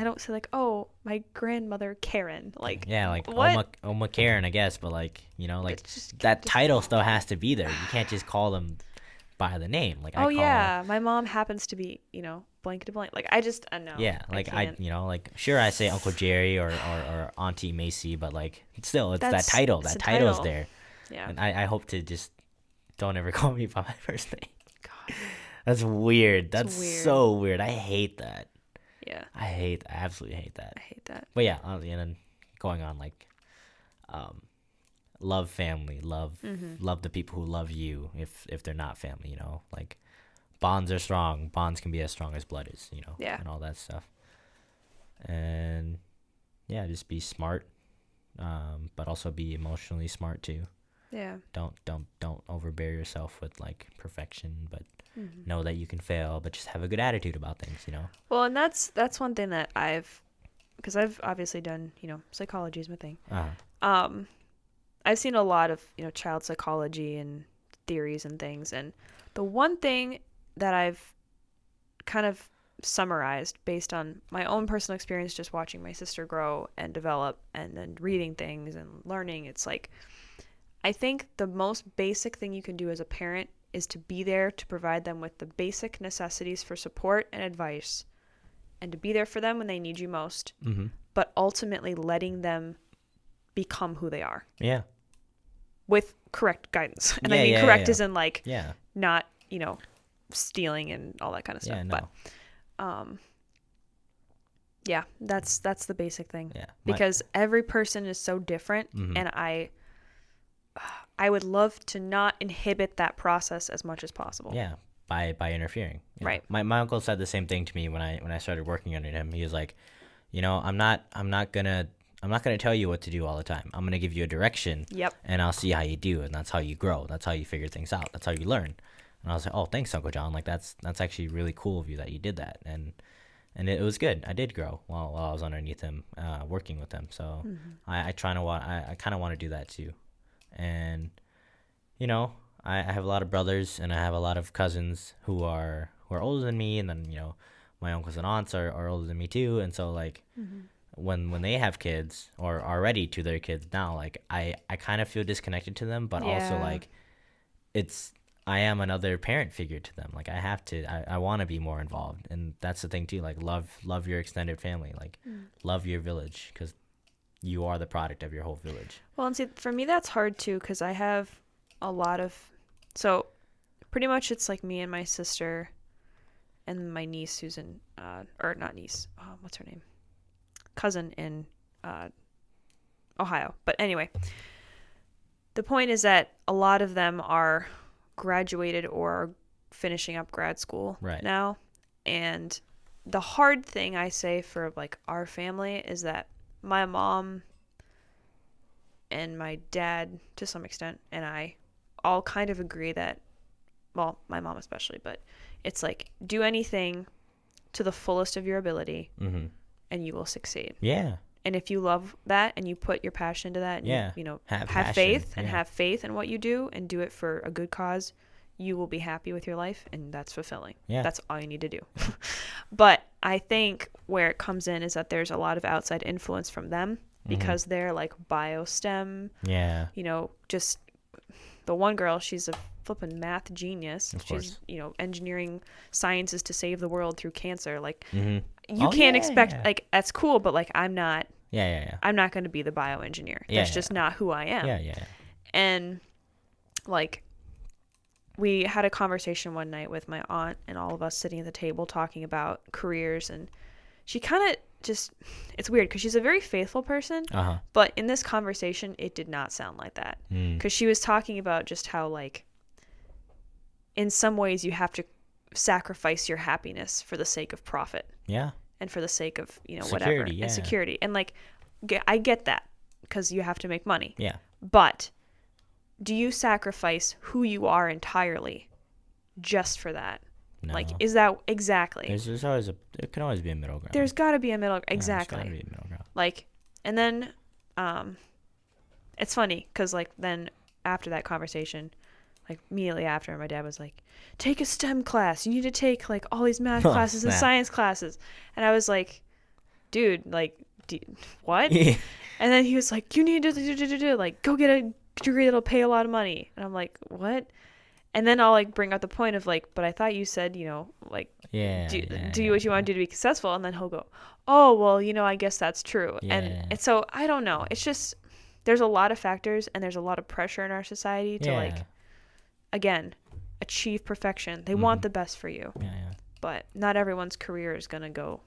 don't say like, oh, my grandmother Karen. Like yeah, like what? Oma Karen, I guess. But like like It's just- that just- title still has to be there. You can't just call them by the name. Like I Oh call yeah, my mom happens to be blank to blank. Like I just know. Yeah, like I can't. like sure I say Uncle Jerry or Auntie Macy, but like still it's that That's- title. it's That a title's title. there. Yeah. And I hope to just don't ever call me by my first name. God. That's weird. That's weird. so weird. I hate that. Yeah. I absolutely hate that. I hate that. But yeah, and then going on like, love family, love the people who love you. If they're not family, like bonds are strong. Bonds can be as strong as blood is, Yeah. and all that stuff. And yeah, just be smart, but also be emotionally smart too. Yeah. Don't overbear yourself with like perfection, but Mm-hmm. know that you can fail, but just have a good attitude about things. Well, and that's one thing that because I've obviously done, psychology is my thing. I've seen a lot of, child psychology and theories and things. And the one thing that I've kind of summarized based on my own personal experience, just watching my sister grow and develop and then reading things and learning, it's like, I think the most basic thing you can do as a parent is to be there to provide them with the basic necessities for support and advice, and to be there for them when they need you most, Mm-hmm. but ultimately letting them become who they are Yeah. with correct guidance. And I Yeah, mean, yeah, correct yeah. isn't like Yeah. not, stealing and all that kind of stuff. Yeah. No. But yeah, that's the basic thing. Yeah. Because every person is so different, Mhm. and I would love to not inhibit that process as much as possible. Yeah, by interfering. Yeah. Right. My uncle said the same thing to me when I started working under him. He was like, I'm not gonna tell you what to do all the time. I'm gonna give you a direction. Yep. And I'll see how you do, and that's how you grow. That's how you figure things out. That's how you learn. And I was like, oh, thanks, Uncle John. Like that's actually really cool of you that you did that. And it was good. I did grow while I was underneath him, working with him. So I kind of want to do that too. And I have a lot of brothers and I have a lot of cousins who are older than me, and then my uncles and aunts are older than me too. And so like when they have kids or are ready to their kids now, like I kind of feel disconnected to them, but also Yeah. like I am another parent figure to them. Like I want to be more involved, and that's the thing too. Like love your extended family, like love your village, because you are the product of your whole village. Well, and see, for me, that's hard too, because I have a lot of, so pretty much it's like me and my sister and my niece who's in, or not niece, what's her name? Cousin in Ohio. But anyway, the point is that a lot of them are graduated or are finishing up grad school Right. now. And the hard thing I say for like our family is that my mom and my dad, to some extent, and I all kind of agree that, well, my mom especially, but it's like, do anything to the fullest of your ability Mm-hmm. and you will succeed. Yeah. And if you love that and you put your passion into that, and Yeah. you Have have passion, faith and yeah. have faith in what you do and do it for a good cause, you will be happy with your life, and that's fulfilling. Yeah. That's all you need to do. But I think where it comes in is that there's a lot of outside influence from them because they're like biostem, Yeah. just the one girl, she's a flippin' math genius. Of She's, course. engineering sciences to save the world through cancer. Like, Mm-hmm. you can't yeah, expect, yeah. like, that's cool, but, like, I'm not Yeah. going to be the bioengineer. Yeah, That's just not who I am. Yeah. And, like, we had a conversation one night with my aunt and all of us sitting at the table talking about careers, and she kind of just, it's weird because she's a very faithful person, Uh-huh. but in this conversation it did not sound like that, because she was talking about just how, like, in some ways you have to sacrifice your happiness for the sake of profit Yeah. and for the sake of, whatever, Security, yeah. and security, and, like, I get that because you have to make money, Yeah. but do you sacrifice who you are entirely just for that? No. Like, is that exactly? There's always there can always be a middle ground. There's got to be a middle. Yeah, there's Exactly. gotta be a middle ground. Like, and then, it's funny because, like, then after that conversation, like, immediately after, my dad was like, "Take a STEM class. You need to take, like, all these math Oh, classes and snap. science classes." And I was like, "Dude, like, what?" Yeah. And then he was like, "You need to like, go get a degree that'll pay a lot of money." And I'm like, "What?" And then I'll, like, bring up the point of, like, "But I thought you said, like, Yeah. do what you want to do to be successful." And then he'll go, "Oh, well, I guess that's true." Yeah. And so I don't know. It's just, there's a lot of factors and there's a lot of pressure in our society to, like, again, achieve perfection. They want the best for you, Yeah. but not everyone's career is going to go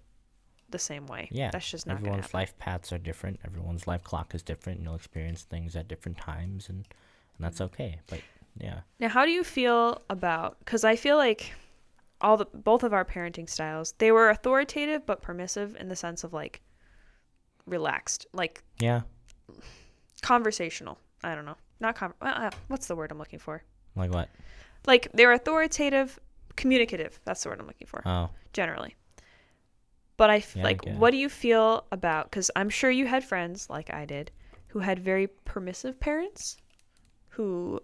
the same way. Yeah. That's just not going to Everyone's happen. life paths are different. Everyone's life clock is different. You'll experience things at different times, and that's okay. But yeah. Now, how do you feel about, because I feel like both of our parenting styles, they were authoritative but permissive in the sense of, like, relaxed, like, Yeah. conversational. I don't know. Not what's the word I'm looking for? Like what? Like, they were authoritative, communicative. That's the word I'm looking for, Oh. generally. But Yeah, I like, get it. what do you feel about, because I'm sure you had friends, like I did, who had very permissive parents who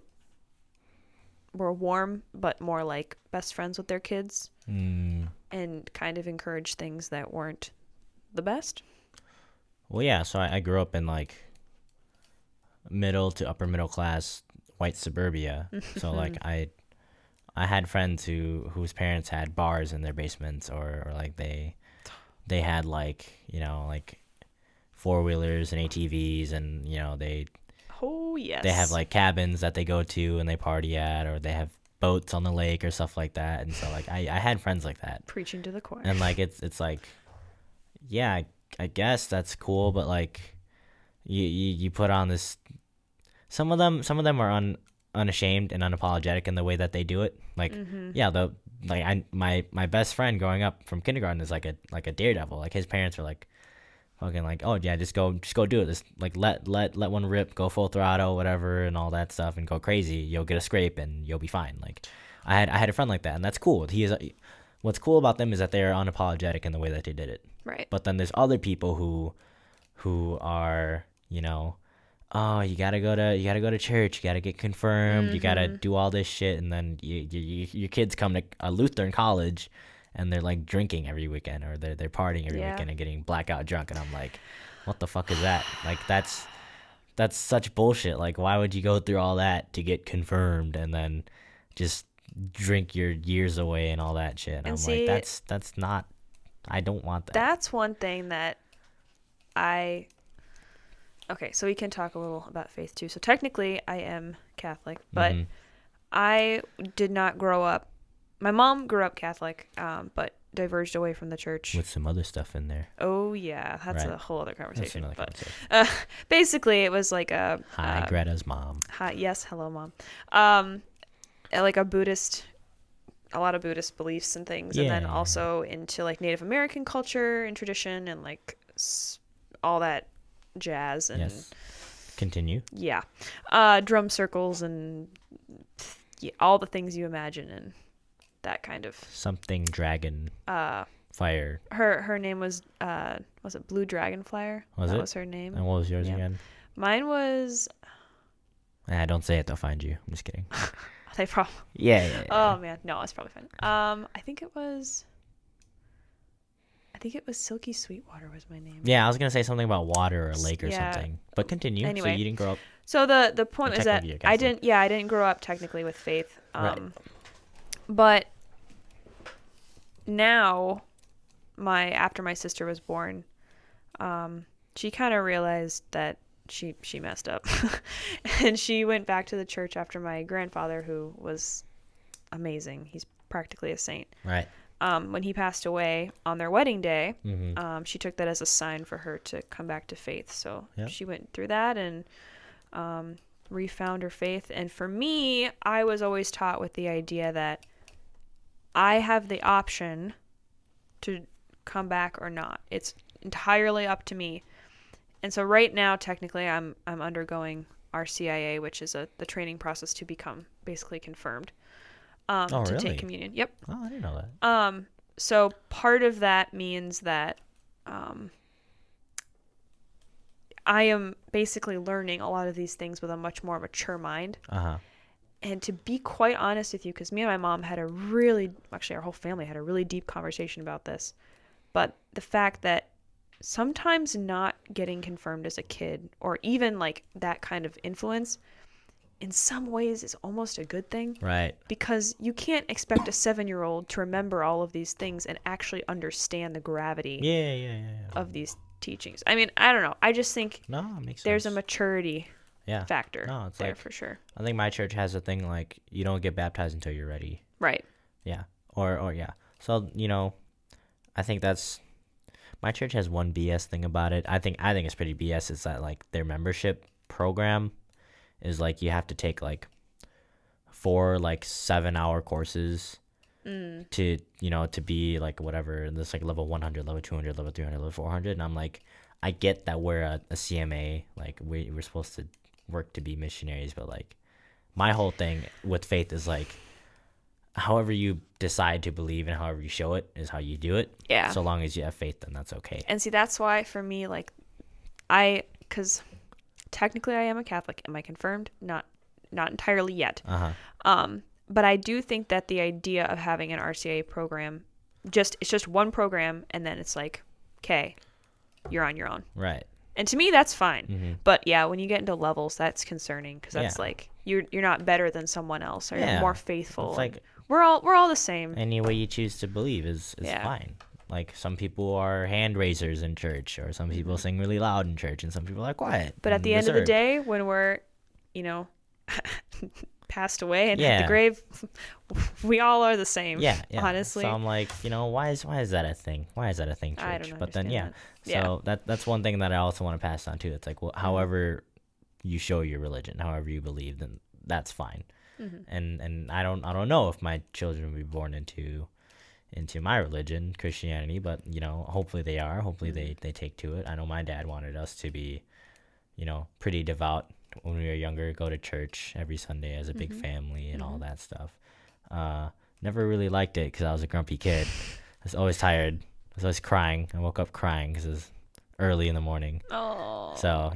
were warm but more like best friends with their kids and kind of encouraged things that weren't the best. Well, yeah. So I grew up in, like, middle to upper middle class white suburbia. So, like, I had friends whose parents had bars in their basements, or like they had, like, like 4-wheelers and ATVs, and Oh, yes. they have, like, cabins that they go to and they party at, or they have boats on the lake or stuff like that. And so, like, I had friends like that, Preaching to the choir. and, like, it's like, yeah, I guess that's cool, but, like, you put on this. Some of them are unashamed and unapologetic in the way that they do it. Like, yeah, my best friend growing up from kindergarten is like a daredevil. Like, his parents are like, fucking, like, "Oh yeah, just go do it. Just, like, let one rip, go full throttle, whatever, and all that stuff, and go crazy. You'll get a scrape and you'll be fine." Like, I had a friend like that, and that's cool. What's cool about them is that they are unapologetic in the way that they did it. Right. But then there's other people who are, oh, you gotta go to church, you gotta get confirmed, you gotta do all this shit, and then your kids come to a Lutheran college, and they're, like, drinking every weekend, or they're partying every Yeah. weekend and getting blackout drunk, and I'm like, what the fuck is that? Like, that's such bullshit. Like, why would you go through all that to get confirmed and then just drink your years away and all that shit? And I'm see, like, that's not. I don't want that. That's one thing that okay, so we can talk a little about faith too. So technically I am Catholic, but I did not grow up. My mom grew up Catholic, but diverged away from the church. With some other stuff in there. Oh yeah, that's Right. a whole other That's conversation. another But conversation. basically, it was like a Hi, Greta's mom. hi, yes, hello, mom. Like a lot of Buddhist beliefs and things, and then Yeah. also into, like, Native American culture and tradition and, like, all that jazz and Yes. Continue. yeah, drum circles and all the things you imagine and that kind of. Something dragon. Fire. Her name was it Blue Dragonflyer? Was that it? was her name. And what was yours Yep. again? Mine was. Don't say it. They'll find you. I'm just kidding. They probably. Yeah. Oh man, no, it's probably fine. I think think it was Silky Sweetwater was my name. Yeah, I was gonna say something about water or a lake or Yeah. something. But continue. So Anyway. you didn't grow up. So the point was that Technically, you're I Catholic. didn't grow up technically with faith. Right. But now after my sister was born, she kind of realized that she messed up. And she went back to the church after my grandfather, who was amazing. He's practically a saint. Right. When he passed away on their wedding day, Mm-hmm. she took that as a sign for her to come back to faith. So Yep. she went through that and refound her faith. And for me, I was always taught with the idea that I have the option to come back or not. It's entirely up to me. And so right now, technically, I'm undergoing RCIA, which is the training process to become basically confirmed Oh, to really? take communion. Yep. Oh, I didn't know that. So part of that means that I am basically learning a lot of these things with a much more mature mind. Uh-huh. And to be quite honest with you, because me and my mom had actually our whole family had a really deep conversation about this. But the fact that sometimes not getting confirmed as a kid, or even like that kind of influence, in some ways is almost a good thing. Right. Because you can't expect a 7-year-old to remember all of these things and actually understand the gravity Yeah. of these teachings. I mean, I don't know. I just think No, it makes sense. there's a maturity yeah. factor No, it's there like- for sure. I think my church has a thing like you don't get baptized until you're ready. Right. Yeah. Or yeah. So, I think that's my church has one BS thing about it. I think it's pretty BS. It's that like their membership program is like you have to take like 4 like 7-hour courses to to be like whatever this like level 100, level 200, level 300, level 400. And I'm like, I get that we're a CMA, like we're supposed to work to be missionaries, but like my whole thing with faith is like however you decide to believe and however you show it is how you do it. Yeah. So long as you have faith, then that's okay. And see, that's why for me, like, because technically I am a Catholic. Am I confirmed? Not entirely yet. But I do think that the idea of having an RCA program, it's just one program, and then it's like, okay, you're on your own. Right. And to me, that's fine. Mm-hmm. But yeah, when you get into levels, that's concerning because that's Yeah. like you're not better than someone else, or Yeah. you're more faithful. It's and like we're all the same. any way you choose to believe is Yeah. fine. Like some people are hand raisers in church, or some people sing really loud in church, and some people are quiet. But at and the end of the reserved. day, when we're, passed away and at Yeah. the grave, we all are the same. yeah. Honestly. So I'm like, why is that a thing? Why is that a thing, church? I don't But then understand yeah. that. So that's one thing that I also want to pass on too. It's like, well, however you show your religion, however you believe, then that's fine. And I don't know if my children will be born into my religion, Christianity, but hopefully they are. Hopefully they take to it. I know my dad wanted us to be, pretty devout when we were younger, go to church every Sunday as a big family and all that stuff. Never really liked it because I was a grumpy kid. I was always tired. I was always crying. I woke up crying because it was early in the morning. Oh. So,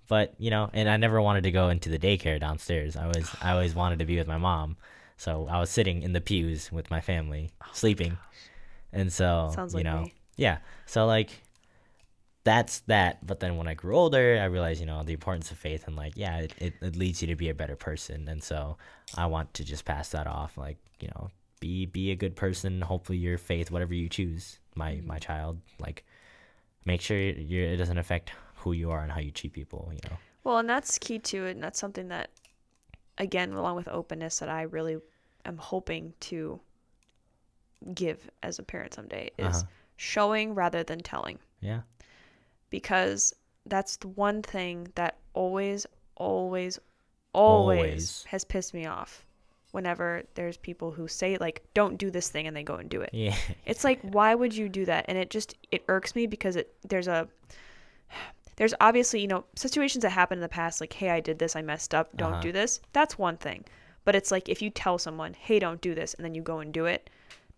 but, and I never wanted to go into the daycare downstairs. I always wanted to be with my mom. So I was sitting in the pews with my family, sleeping. And so, Sounds like me. yeah. So like, that's that. But then when I grew older, I realized, the importance of faith and like, yeah, it leads you to be a better person. And so I want to just pass that off. Like, be a good person. Hopefully your faith, whatever you choose, my child, like make sure it doesn't affect who you are and how you treat people, Well, and that's key to it, and that's something that, again, along with openness, that I really am hoping to give as a parent someday is showing rather than telling. Yeah. Because that's the one thing that always has pissed me off whenever there's people who say, like, don't do this thing, and they go and do it. Yeah. It's like, why would you do that? And it irks me because there's obviously, situations that happened in the past, like, hey, I did this, I messed up, don't do this. That's one thing. But it's like, if you tell someone, hey, don't do this, and then you go and do it,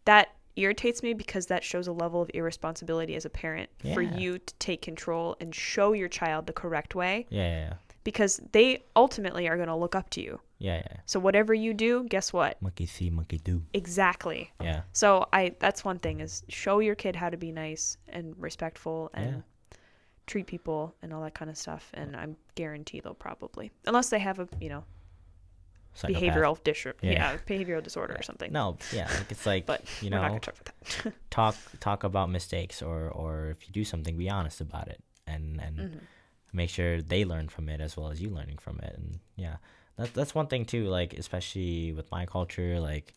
that irritates me because that shows a level of irresponsibility as a parent for Yeah. you to take control and show your child the correct way. Yeah. because they ultimately are going to look up to you. Yeah. So whatever you do, guess what? Monkey see, monkey do. Exactly. Yeah. So that's one thing, is show your kid how to be nice and respectful and treat people and all that kind of stuff. And I'm guarantee they'll probably, unless they have a, Psychopath. behavioral disorder or something. No, yeah, like it's like, But we're not gonna talk about that. talk about mistakes, or if you do something, be honest about it, and make sure they learn from it as well as you learning from it. And yeah, that's one thing too, like especially with my culture, like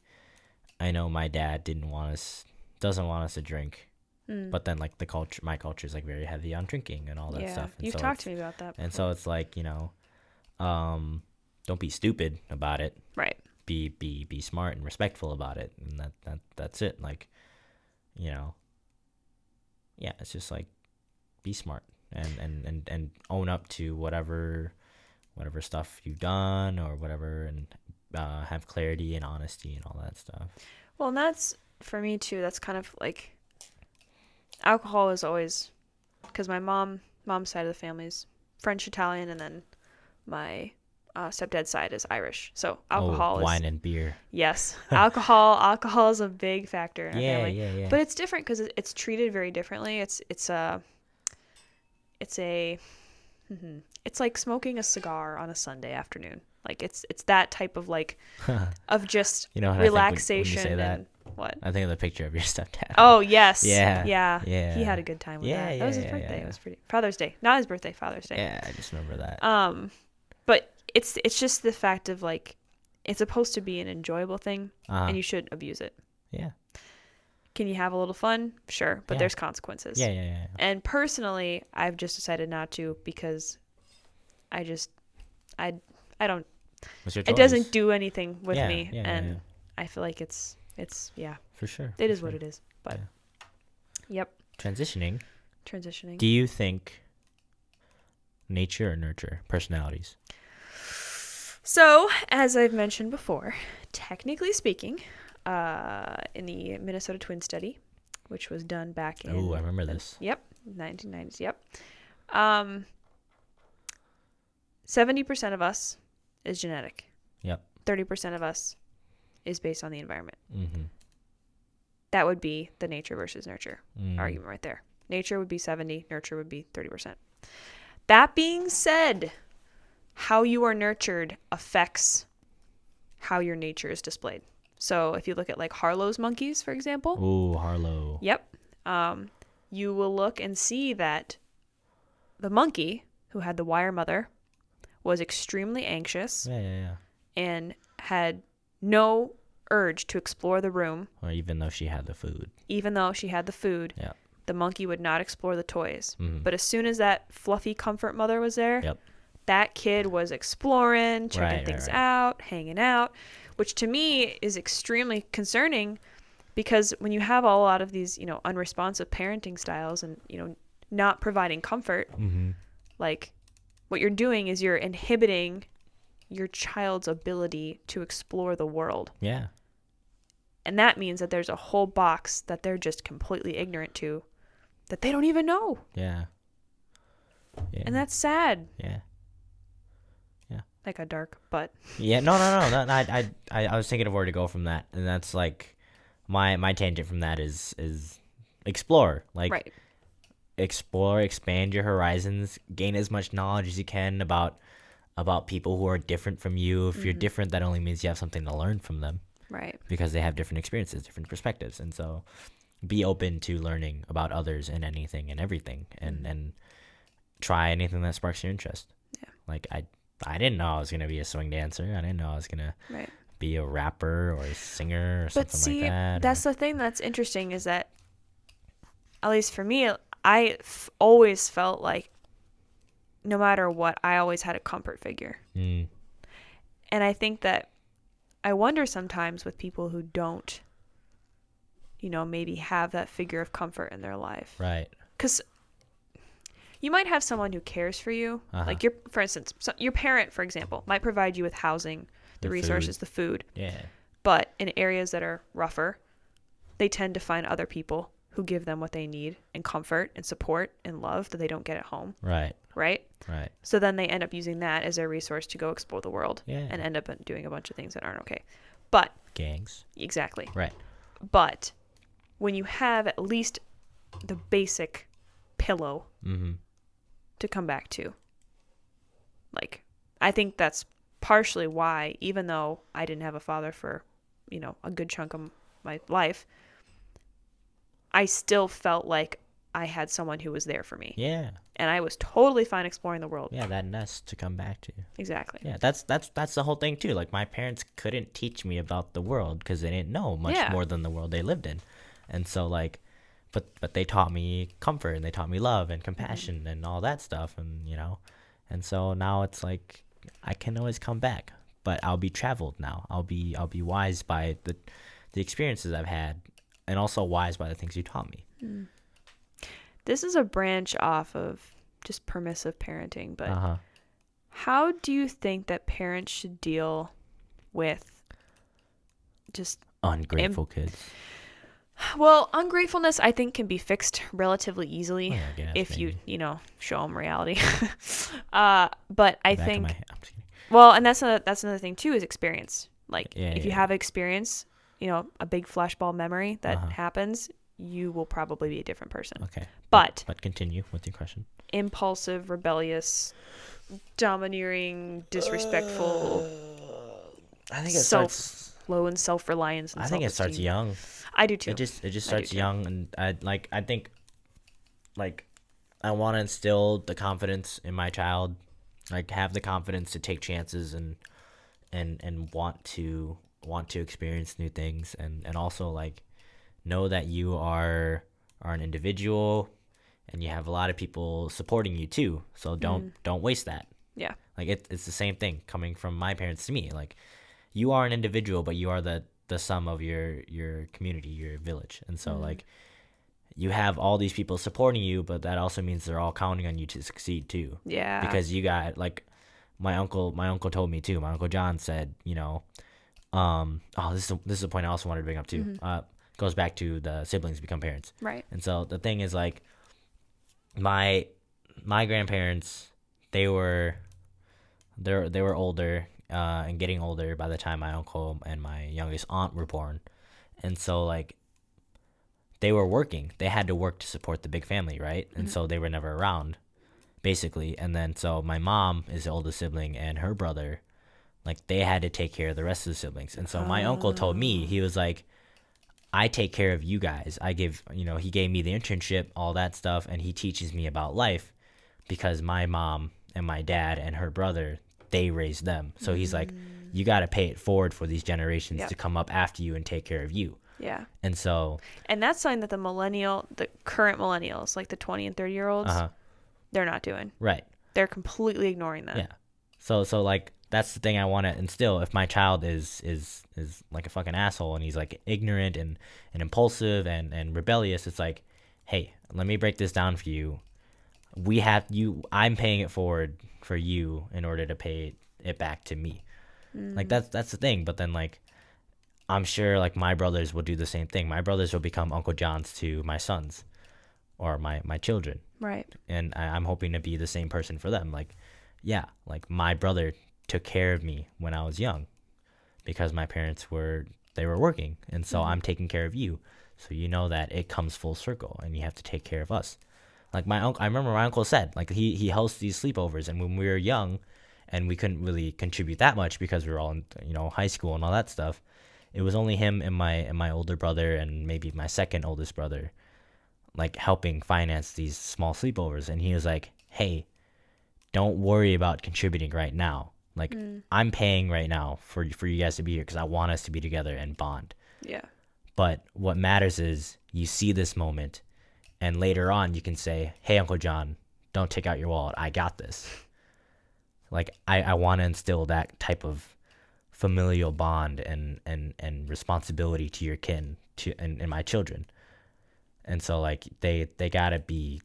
I know my dad doesn't want us to drink, but then like my culture is like very heavy on drinking and all that stuff. And You've talked to me about that before. And so it's like, don't be stupid about it. Right. Be smart and respectful about it, and that's it. Like, it's just like be smart and own up to whatever stuff you've done or whatever, and have clarity and honesty and all that stuff. Well, and that's for me too. That's kind of like alcohol is always, because my mom's side of the family is French Italian, and then my stepdad's side is Irish. So alcohol is wine and beer. Yes, alcohol is a big factor in our family. Yeah. But it's different because it's treated very differently. It's like smoking a cigar on a Sunday afternoon. Like it's that type of like of just relaxation. When you say that, and what? I think of the picture of your stepdad. Oh yes. Yeah. He had a good time with that. That was his birthday. Yeah. It was pretty Father's Day. Not his birthday, Father's Day. Yeah, I just remember that. But it's just the fact of like it's supposed to be an enjoyable thing, and you shouldn't abuse it. Yeah. Can you have a little fun? Sure, but there's consequences. Yeah. And personally, I've just decided not to, because I don't. What's your It choice? doesn't do anything with me, Yeah. and I feel like it's For sure. It is what it is. But yep. Transitioning. Transitioning. Do you think nature or nurture personalities? So, as I've mentioned before, technically speaking, in the Minnesota Twin Study, which was done back in... Oh, I remember this. Yep, 1990s, yep. 70% of us is genetic. Yep. 30% of us is based on the environment. Mm-hmm. That would be the nature versus nurture argument right there. Nature would be 70, nurture would be 30%. That being said, how you are nurtured affects how your nature is displayed. So if you look at like Harlow's monkeys, for example. Oh, Harlow. Yep. You will look and see that the monkey who had the wire mother was extremely anxious and had no urge to explore the room. Or even though she had the food. Yeah. The monkey would not explore the toys. Mm-hmm. But as soon as that fluffy comfort mother was there, that kid was exploring, checking things out, hanging out, which to me is extremely concerning, because when you have a lot of these, unresponsive parenting styles and, not providing comfort, like what you're doing is you're inhibiting your child's ability to explore the world. Yeah. And that means that there's a whole box that they're just completely ignorant to, that they don't even know. Yeah. And that's sad. Yeah. That got dark, but yeah, no. I was thinking of where to go from that, and that's like my tangent from that is explore, like explore, expand your horizons, gain as much knowledge as you can about people who are different from you. If you're different, that only means you have something to learn from them, right? Because they have different experiences, different perspectives, and so be open to learning about others and anything and everything, and try anything that sparks your interest. Yeah, like I didn't know I was gonna be a swing dancer. I didn't know I was gonna be a rapper or a singer or something like that. That's the thing that's interesting, is that, at least for me, I always felt like no matter what, I always had a comfort figure. And I think that I wonder sometimes with people who don't, maybe have that figure of comfort in their life. Right. Because you might have someone who cares for you. Like for instance, your parent, for example, might provide you with housing, the resources, the food. Yeah. But in areas that are rougher, they tend to find other people who give them what they need and comfort and support and love that they don't get at home. Right. right? Right. So then they end up using that as their resource to go explore the world Yeah. and end up doing a bunch of things that aren't okay. But Gangs. exactly. Right. But when you have at least the basic pillow Mm-hmm. to come back to, like, I think that's partially why, even though I didn't have a father for, a good chunk of my life, I still felt like I had someone who was there for me. Yeah. And I was totally fine exploring the world. Yeah, that nest to come back to. Exactly. Yeah, that's the whole thing too. Like my parents couldn't teach me about the world because they didn't know much Yeah. more than the world they lived in, and so like, but they taught me comfort and they taught me love and compassion and all that stuff, and and so now it's like I can always come back, but I'll be traveled now. I'll be wise by the experiences I've had, and also wise by the things you taught me. This is a branch off of just permissive parenting, but Uh-huh. how do you think that parents should deal with just, Ungrateful kids. well, ungratefulness I think can be fixed relatively easily Well, I guess, if maybe. you show them reality. But I Back of think, my head. I'm just kidding. well, and that's another thing too, is experience. Like Yeah, if you yeah. have experience, a big flashball memory that Uh-huh. happens, you will probably be a different person. Okay. But But continue with your question. impulsive, rebellious, domineering, disrespectful, I think low in self-reliance and I think it starts self-esteem. young. I do too. It just I do starts too. young, and I think like I want to instill the confidence in my child, like have the confidence to take chances and want to experience new things, and also like know that you are an individual and you have a lot of people supporting you too, so don't waste that. Yeah. Like it's the same thing coming from my parents to me. Like you are an individual, but you are the sum of your community, your village. And so like you have all these people supporting you, but that also means they're all counting on you to succeed too. Yeah. Because you got like my uncle told me too. My Uncle John said, this is a point I also wanted to bring up too. Goes back to the siblings become parents. Right. And so the thing is like my grandparents, they were older and getting older by the time my uncle and my youngest aunt were born. And so like they were working. They had to work to support the big family, right? And so they were never around basically. And then so my mom is the oldest sibling and her brother, like they had to take care of the rest of the siblings. And so my uncle told me, he was like, I take care of you guys. He gave me the internship, all that stuff, and he teaches me about life because my mom and my dad and her brother, they raised them. So he's like, you got to pay it forward for these generations Yep. to come up after you and take care of you. Yeah. And so, And that's something that the current millennials, like the 20 and 30-year-olds, they're not doing. right. They're completely ignoring that. Yeah. So like that's the thing I want to instill. If my child is like a fucking asshole and he's like ignorant and impulsive and rebellious, it's like, hey, let me break this down for you. I'm paying it forward for you in order to pay it back to me. Like that's the thing. But then like I'm sure like my brothers will do the same thing. My brothers will become Uncle Johns to my sons or my children. Right. And I'm hoping to be the same person for them. Like, yeah, like my brother took care of me when I was young because my parents were working. And so I'm taking care of you. So you know that it comes full circle and you have to take care of us. Like I remember my uncle said, like he hosts these sleepovers, and when we were young and we couldn't really contribute that much because we were all in, high school and all that stuff, it was only him and my older brother and maybe my second oldest brother like helping finance these small sleepovers. And he was like, hey, don't worry about contributing right now. Like I'm paying right now for you guys to be here because I want us to be together and bond. Yeah. But what matters is you see this moment, and later on you can say, hey, Uncle John, don't take out your wallet. I got this. Like I want to instill that type of familial bond and responsibility to your kin and my children. And so like they gotta be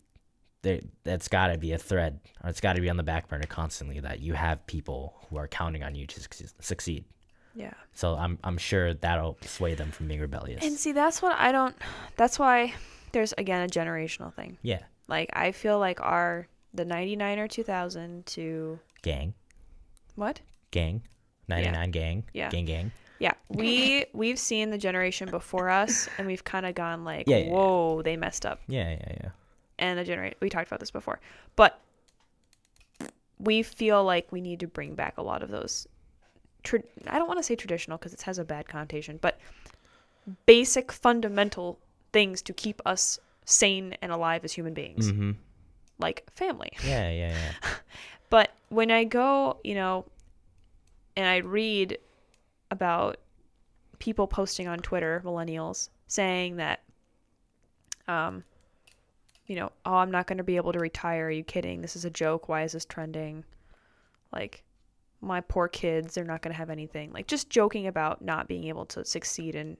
that's gotta be a thread, or it's gotta be on the back burner constantly, that you have people who are counting on you to succeed. Yeah. So I'm sure that'll sway them from being rebellious. And see, that's why there's again a generational thing. Yeah. Like I feel like our the 99 or 2000 to Gang. what? Gang. 99 gang. Yeah. Gang. Yeah, we've seen the generation before us, and we've kind of gone like, Yeah, yeah, whoa, they messed up. Yeah. And we talked about this before, but we feel like we need to bring back a lot of those. I don't want to say traditional because it has a bad connotation, but basic fundamental things to keep us sane and alive as human beings, Mm-hmm. like family. Yeah. But when I go, and I read about people posting on Twitter, millennials, saying that, oh, I'm not going to be able to retire. Are you kidding? This is a joke. Why is this trending? Like, my poor kids, they're not going to have anything. Like, just joking about not being able to succeed and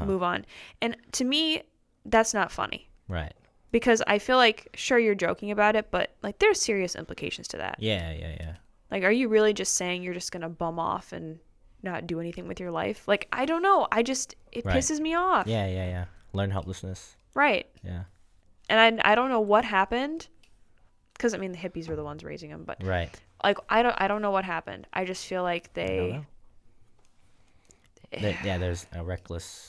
move on. And to me, that's not funny. Right. Because I feel like, sure, you're joking about it, but, like, there's serious implications to that. Yeah. Like, are you really just saying you're just going to bum off and not do anything with your life? Like, I don't know. It Right. pisses me off. Yeah. Learn helplessness. Right. Yeah. And I don't know what happened, because, I mean, the hippies were the ones raising them, but, Right. like, I don't know what happened. I just feel like I don't know. There's a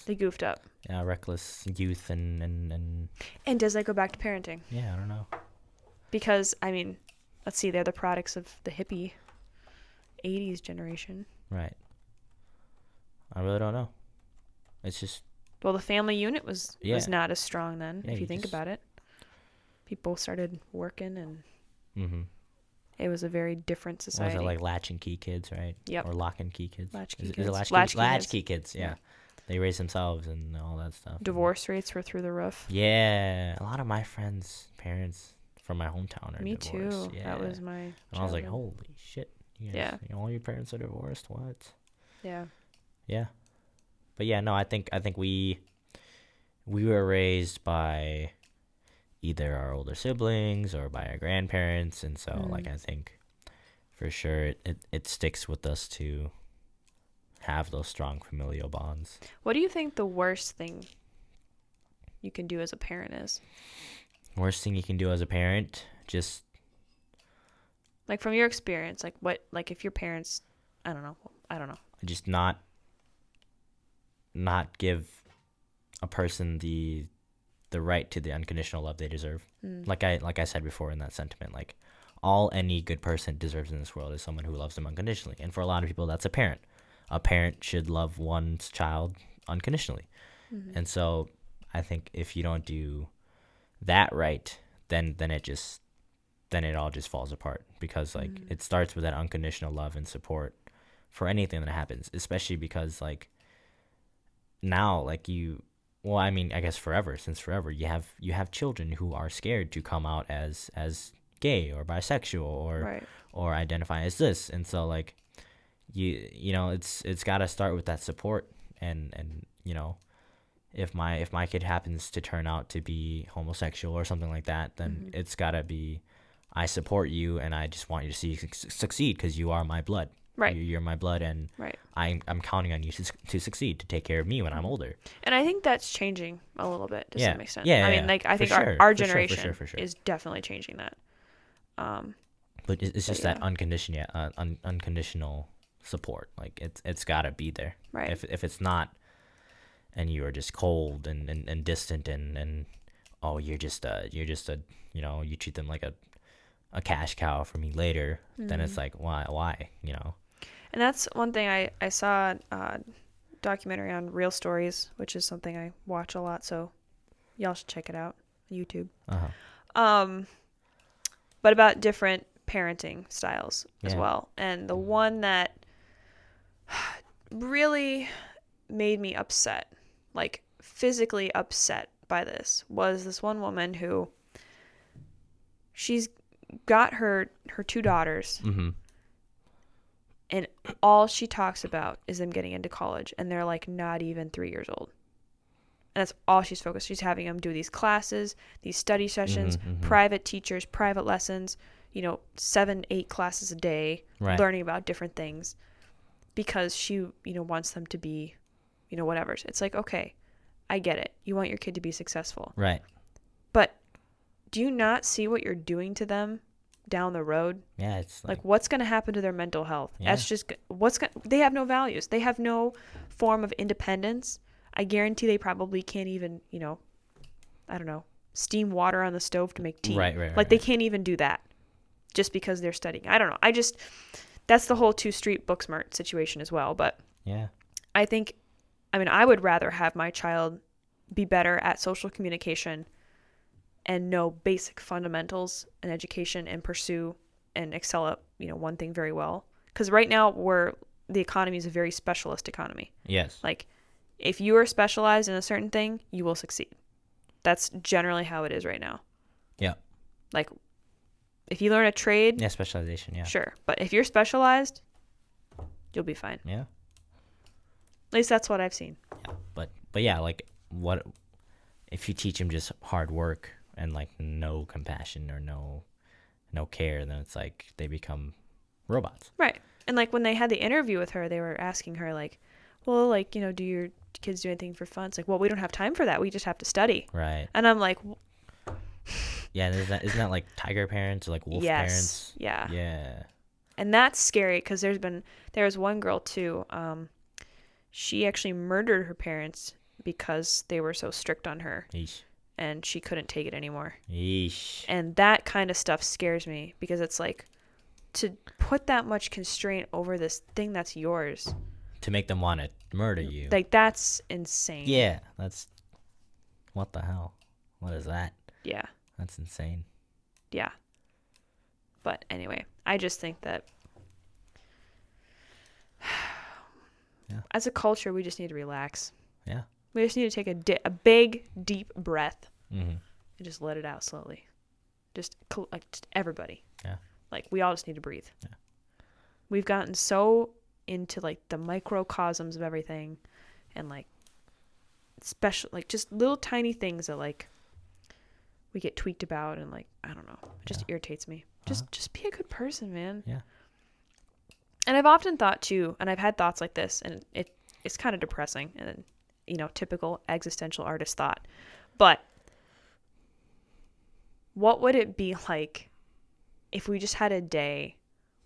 they goofed up. reckless youth and And does that go back to parenting? yeah, I don't know. Because, I mean, let's see, they're the products of the hippie 80s generation. Right. I really don't know. It's just Well, the family unit was Yeah. not as strong then, Yeah, if you you think just- about it. People started working, and mm-hmm. it was a very different What was society. it, like latch and key kids, right? Yep. Or lock and key kids. Latchkey Is it kids. latch Latchkey key kids. kids? Yeah. They raise themselves and all that stuff. Divorce rates were through the roof. Yeah, a lot of my friends' parents from my hometown are Me divorced. too. Yeah. That was my And I was like, childhood. holy shit! Yeah. All your parents are divorced. What? Yeah. Yeah. But yeah, no, I think we were raised by either our older siblings or by our grandparents, and so like I think for sure it sticks with us to have those strong familial bonds. What do you think the worst thing you can do as a parent is? Worst thing you can do as a parent, just Like, from your experience, like if your parents, I don't know. just not give a person the right to the unconditional love they deserve. Like I said before in that sentiment, like all any good person deserves in this world is someone who loves them unconditionally. And for a lot of people, that's a parent. A parent should love one's child unconditionally. And so I think if you don't do that right, then it all just falls apart, because like it starts with that unconditional love and support for anything that happens, especially because like now, like I guess since forever you have children who are scared to come out as gay or bisexual or identify as this, and so like it's got to start with that support, and if my kid happens to turn out to be homosexual or something like that, then it's got to be, I support you and I just want you to see you succeed because you are my blood. Right. You're my blood, and I'm counting on you to succeed, to take care of me when I'm older. And I think that's changing a little bit to some extent. Yeah, I mean, yeah. like, I For think sure, our for sure, generation for sure. is definitely changing that. But it's just that yeah. unconditional support. Like it's gotta be there. Right. If it's not, and you are just cold and distant and oh you're just a you treat them like a cash cow for me later, then it's like why. And that's one thing I saw a documentary on Real Stories, which is something I watch a lot, so y'all should check it out on YouTube. But about different parenting styles as Yeah. well. And the one that really made me upset, like physically upset by this, was this one woman who she's got her two daughters, and all she talks about is them getting into college, and they're like not even 3 years old. And that's all she's focused. She's having them do these classes, these study sessions, private teachers, private lessons, 7-8 classes a day, Right. learning about different things, because she, wants them to be, whatever. It's like, okay, I get it. You want your kid to be successful. Right. But do you not see what you're doing to them down the road, Yeah, it's like what's going to happen to their mental health? Yeah. That's just they have no values. They have no form of independence. I guarantee they probably can't even, I don't know, steam water on the stove to make tea. Right. Like they can't even do that just because they're studying. I don't know. That's the whole 2 Street Booksmart situation as well. But Yeah. I would rather have my child be better at social communication and know basic fundamentals in education and pursue and excel at, one thing very well. Because right now the economy is a very specialist economy. Yes. Like if you are specialized in a certain thing, you will succeed. That's generally how it is right now. Yeah. Like if you learn a trade, Yeah, specialization, yeah. sure. But if you're specialized, you'll be fine. Yeah. At least that's what I've seen. Yeah. But yeah, like what if you teach them just hard work and like no compassion or no care, then it's like they become robots. Right. And like when they had the interview with her, they were asking her like, well, like, do your kids do anything for fun? It's like, well, we don't have time for that. We just have to study. Right. And I'm like, Yeah, isn't that like tiger parents or like wolf yes. parents? Yeah. Yeah. And that's scary because there was one girl too. She actually murdered her parents because they were so strict on her Yeesh. and she couldn't take it anymore. Yeesh. And that kind of stuff scares me because it's like to put that much constraint over this thing that's yours. To make them want to murder you. Like that's insane. Yeah, that's what the hell? What is that? Yeah. That's insane. Yeah. But anyway, I just think that Yeah. as a culture, we just need to relax. Yeah. We just need to take a big, deep breath Mm-hmm. and just let it out slowly. Just everybody. Yeah. Like we all just need to breathe. Yeah. We've gotten so into like the microcosms of everything and like special, like just little tiny things that like we get tweaked about and like, I don't know, it just irritates me. Just be a good person, man. Yeah. And I've often thought too, and I've had thoughts like this, and it's kind of depressing and, typical existential artist thought. But what would it be like if we just had a day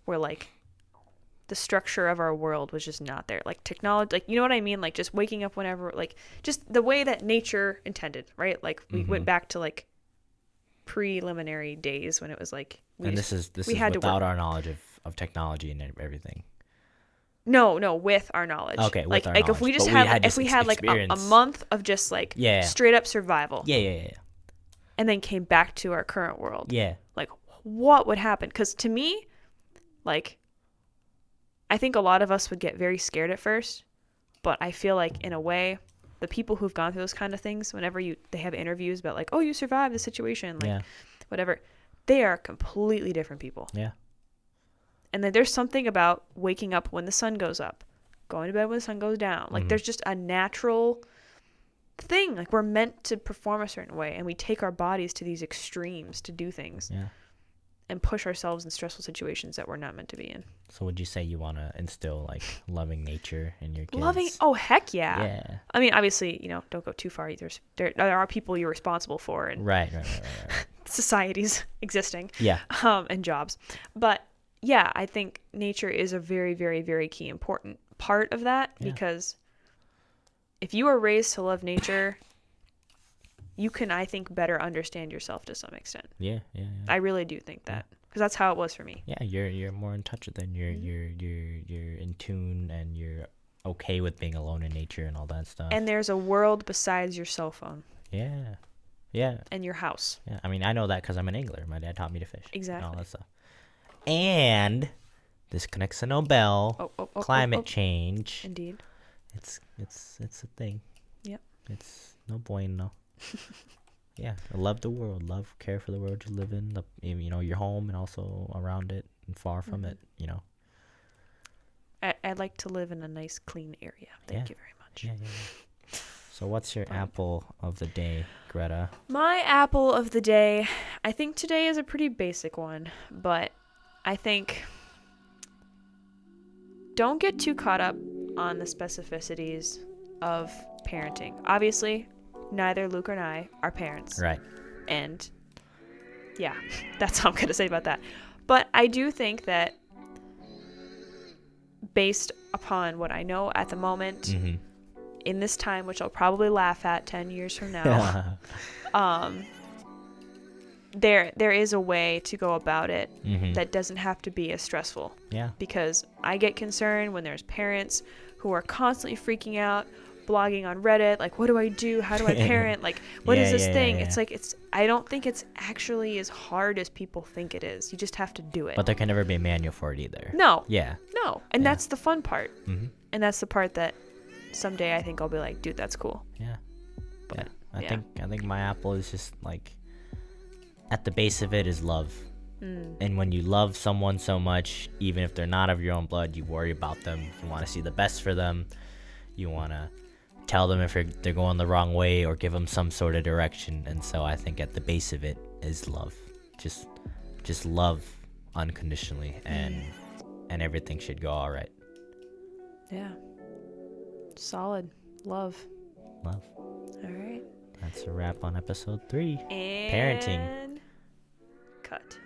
where like the structure of our world was just not there? Like technology, like, you know what I mean? Like just waking up whenever, like just the way that nature intended, right? Like we went back to like preliminary days when it was like, This is without our knowledge of technology and everything. No, with our knowledge. Okay, with our like if we knowledge. just But had if we had like a month of just like straight up survival. Yeah. And then came back to our current world. Yeah. Like what would happen? Because to me, like I think a lot of us would get very scared at first, but I feel like in a way, the people who've gone through those kind of things, whenever they have interviews about like, oh, you survived the situation, like whatever, they are completely different people. Yeah. And then there's something about waking up when the sun goes up, going to bed when the sun goes down. Like there's just a natural thing. Like we're meant to perform a certain way, and we take our bodies to these extremes to do things and push ourselves in stressful situations that we're not meant to be in. So would you say you want to instill like loving nature in your kids? Oh, heck yeah. Yeah. I mean, obviously, don't go too far either. There are people you're responsible for and Right. societies existing. Yeah. And jobs. But yeah, I think nature is a very, very, very key important part of that because if you are raised to love nature, you can, I think, better understand yourself to some extent. Yeah. I really do think that because that's how it was for me. Yeah, you're more in touch with it. You're in tune and you're okay with being alone in nature and all that stuff. And there's a world besides your cell phone. Yeah. And your house. Yeah. I mean, I know that because I'm an angler. My dad taught me to fish. Exactly. And all that stuff. And this connects to Nobel. Climate change. Indeed. It's a thing. Yep. It's no bueno. Yeah. Love the world. Love, care for the world you live in. Your home and also around it and far from it. I'd like to live in a nice, clean area. Thank you very much. Yeah. So what's your apple of the day, Greta? My apple of the day, I think today is a pretty basic one, but I think don't get too caught up on the specificities of parenting. Obviously, neither Luke or I are parents. Right. And yeah, that's all I'm going to say about that. But I do think that based upon what I know at the moment, Mm-hmm. in this time, which I'll probably laugh at 10 years from now, there is a way to go about it Mm-hmm. that doesn't have to be as stressful. Yeah. Because I get concerned when there's parents who are constantly freaking out, blogging on Reddit, like, what do I do? How do I parent? Like, what is this thing? It's like, I don't think it's actually as hard as people think it is. You just have to do it. But there can never be a manual for it either. No. Yeah. No. And Yeah. that's the fun part. Mm-hmm. And that's the part that someday I think I'll be like, dude, that's cool. Yeah. But, Yeah. I think my apple is just like, at the base of it is love. And when you love someone so much, even if they're not of your own blood, you worry about them. You want to see the best for them. You want to tell them if they're going the wrong way or give them some sort of direction. And so I think at the base of it is love. Just love unconditionally, and everything should go all right. Yeah. Solid. Love. Love. All right. That's a wrap on episode 3. And Parenting. cut.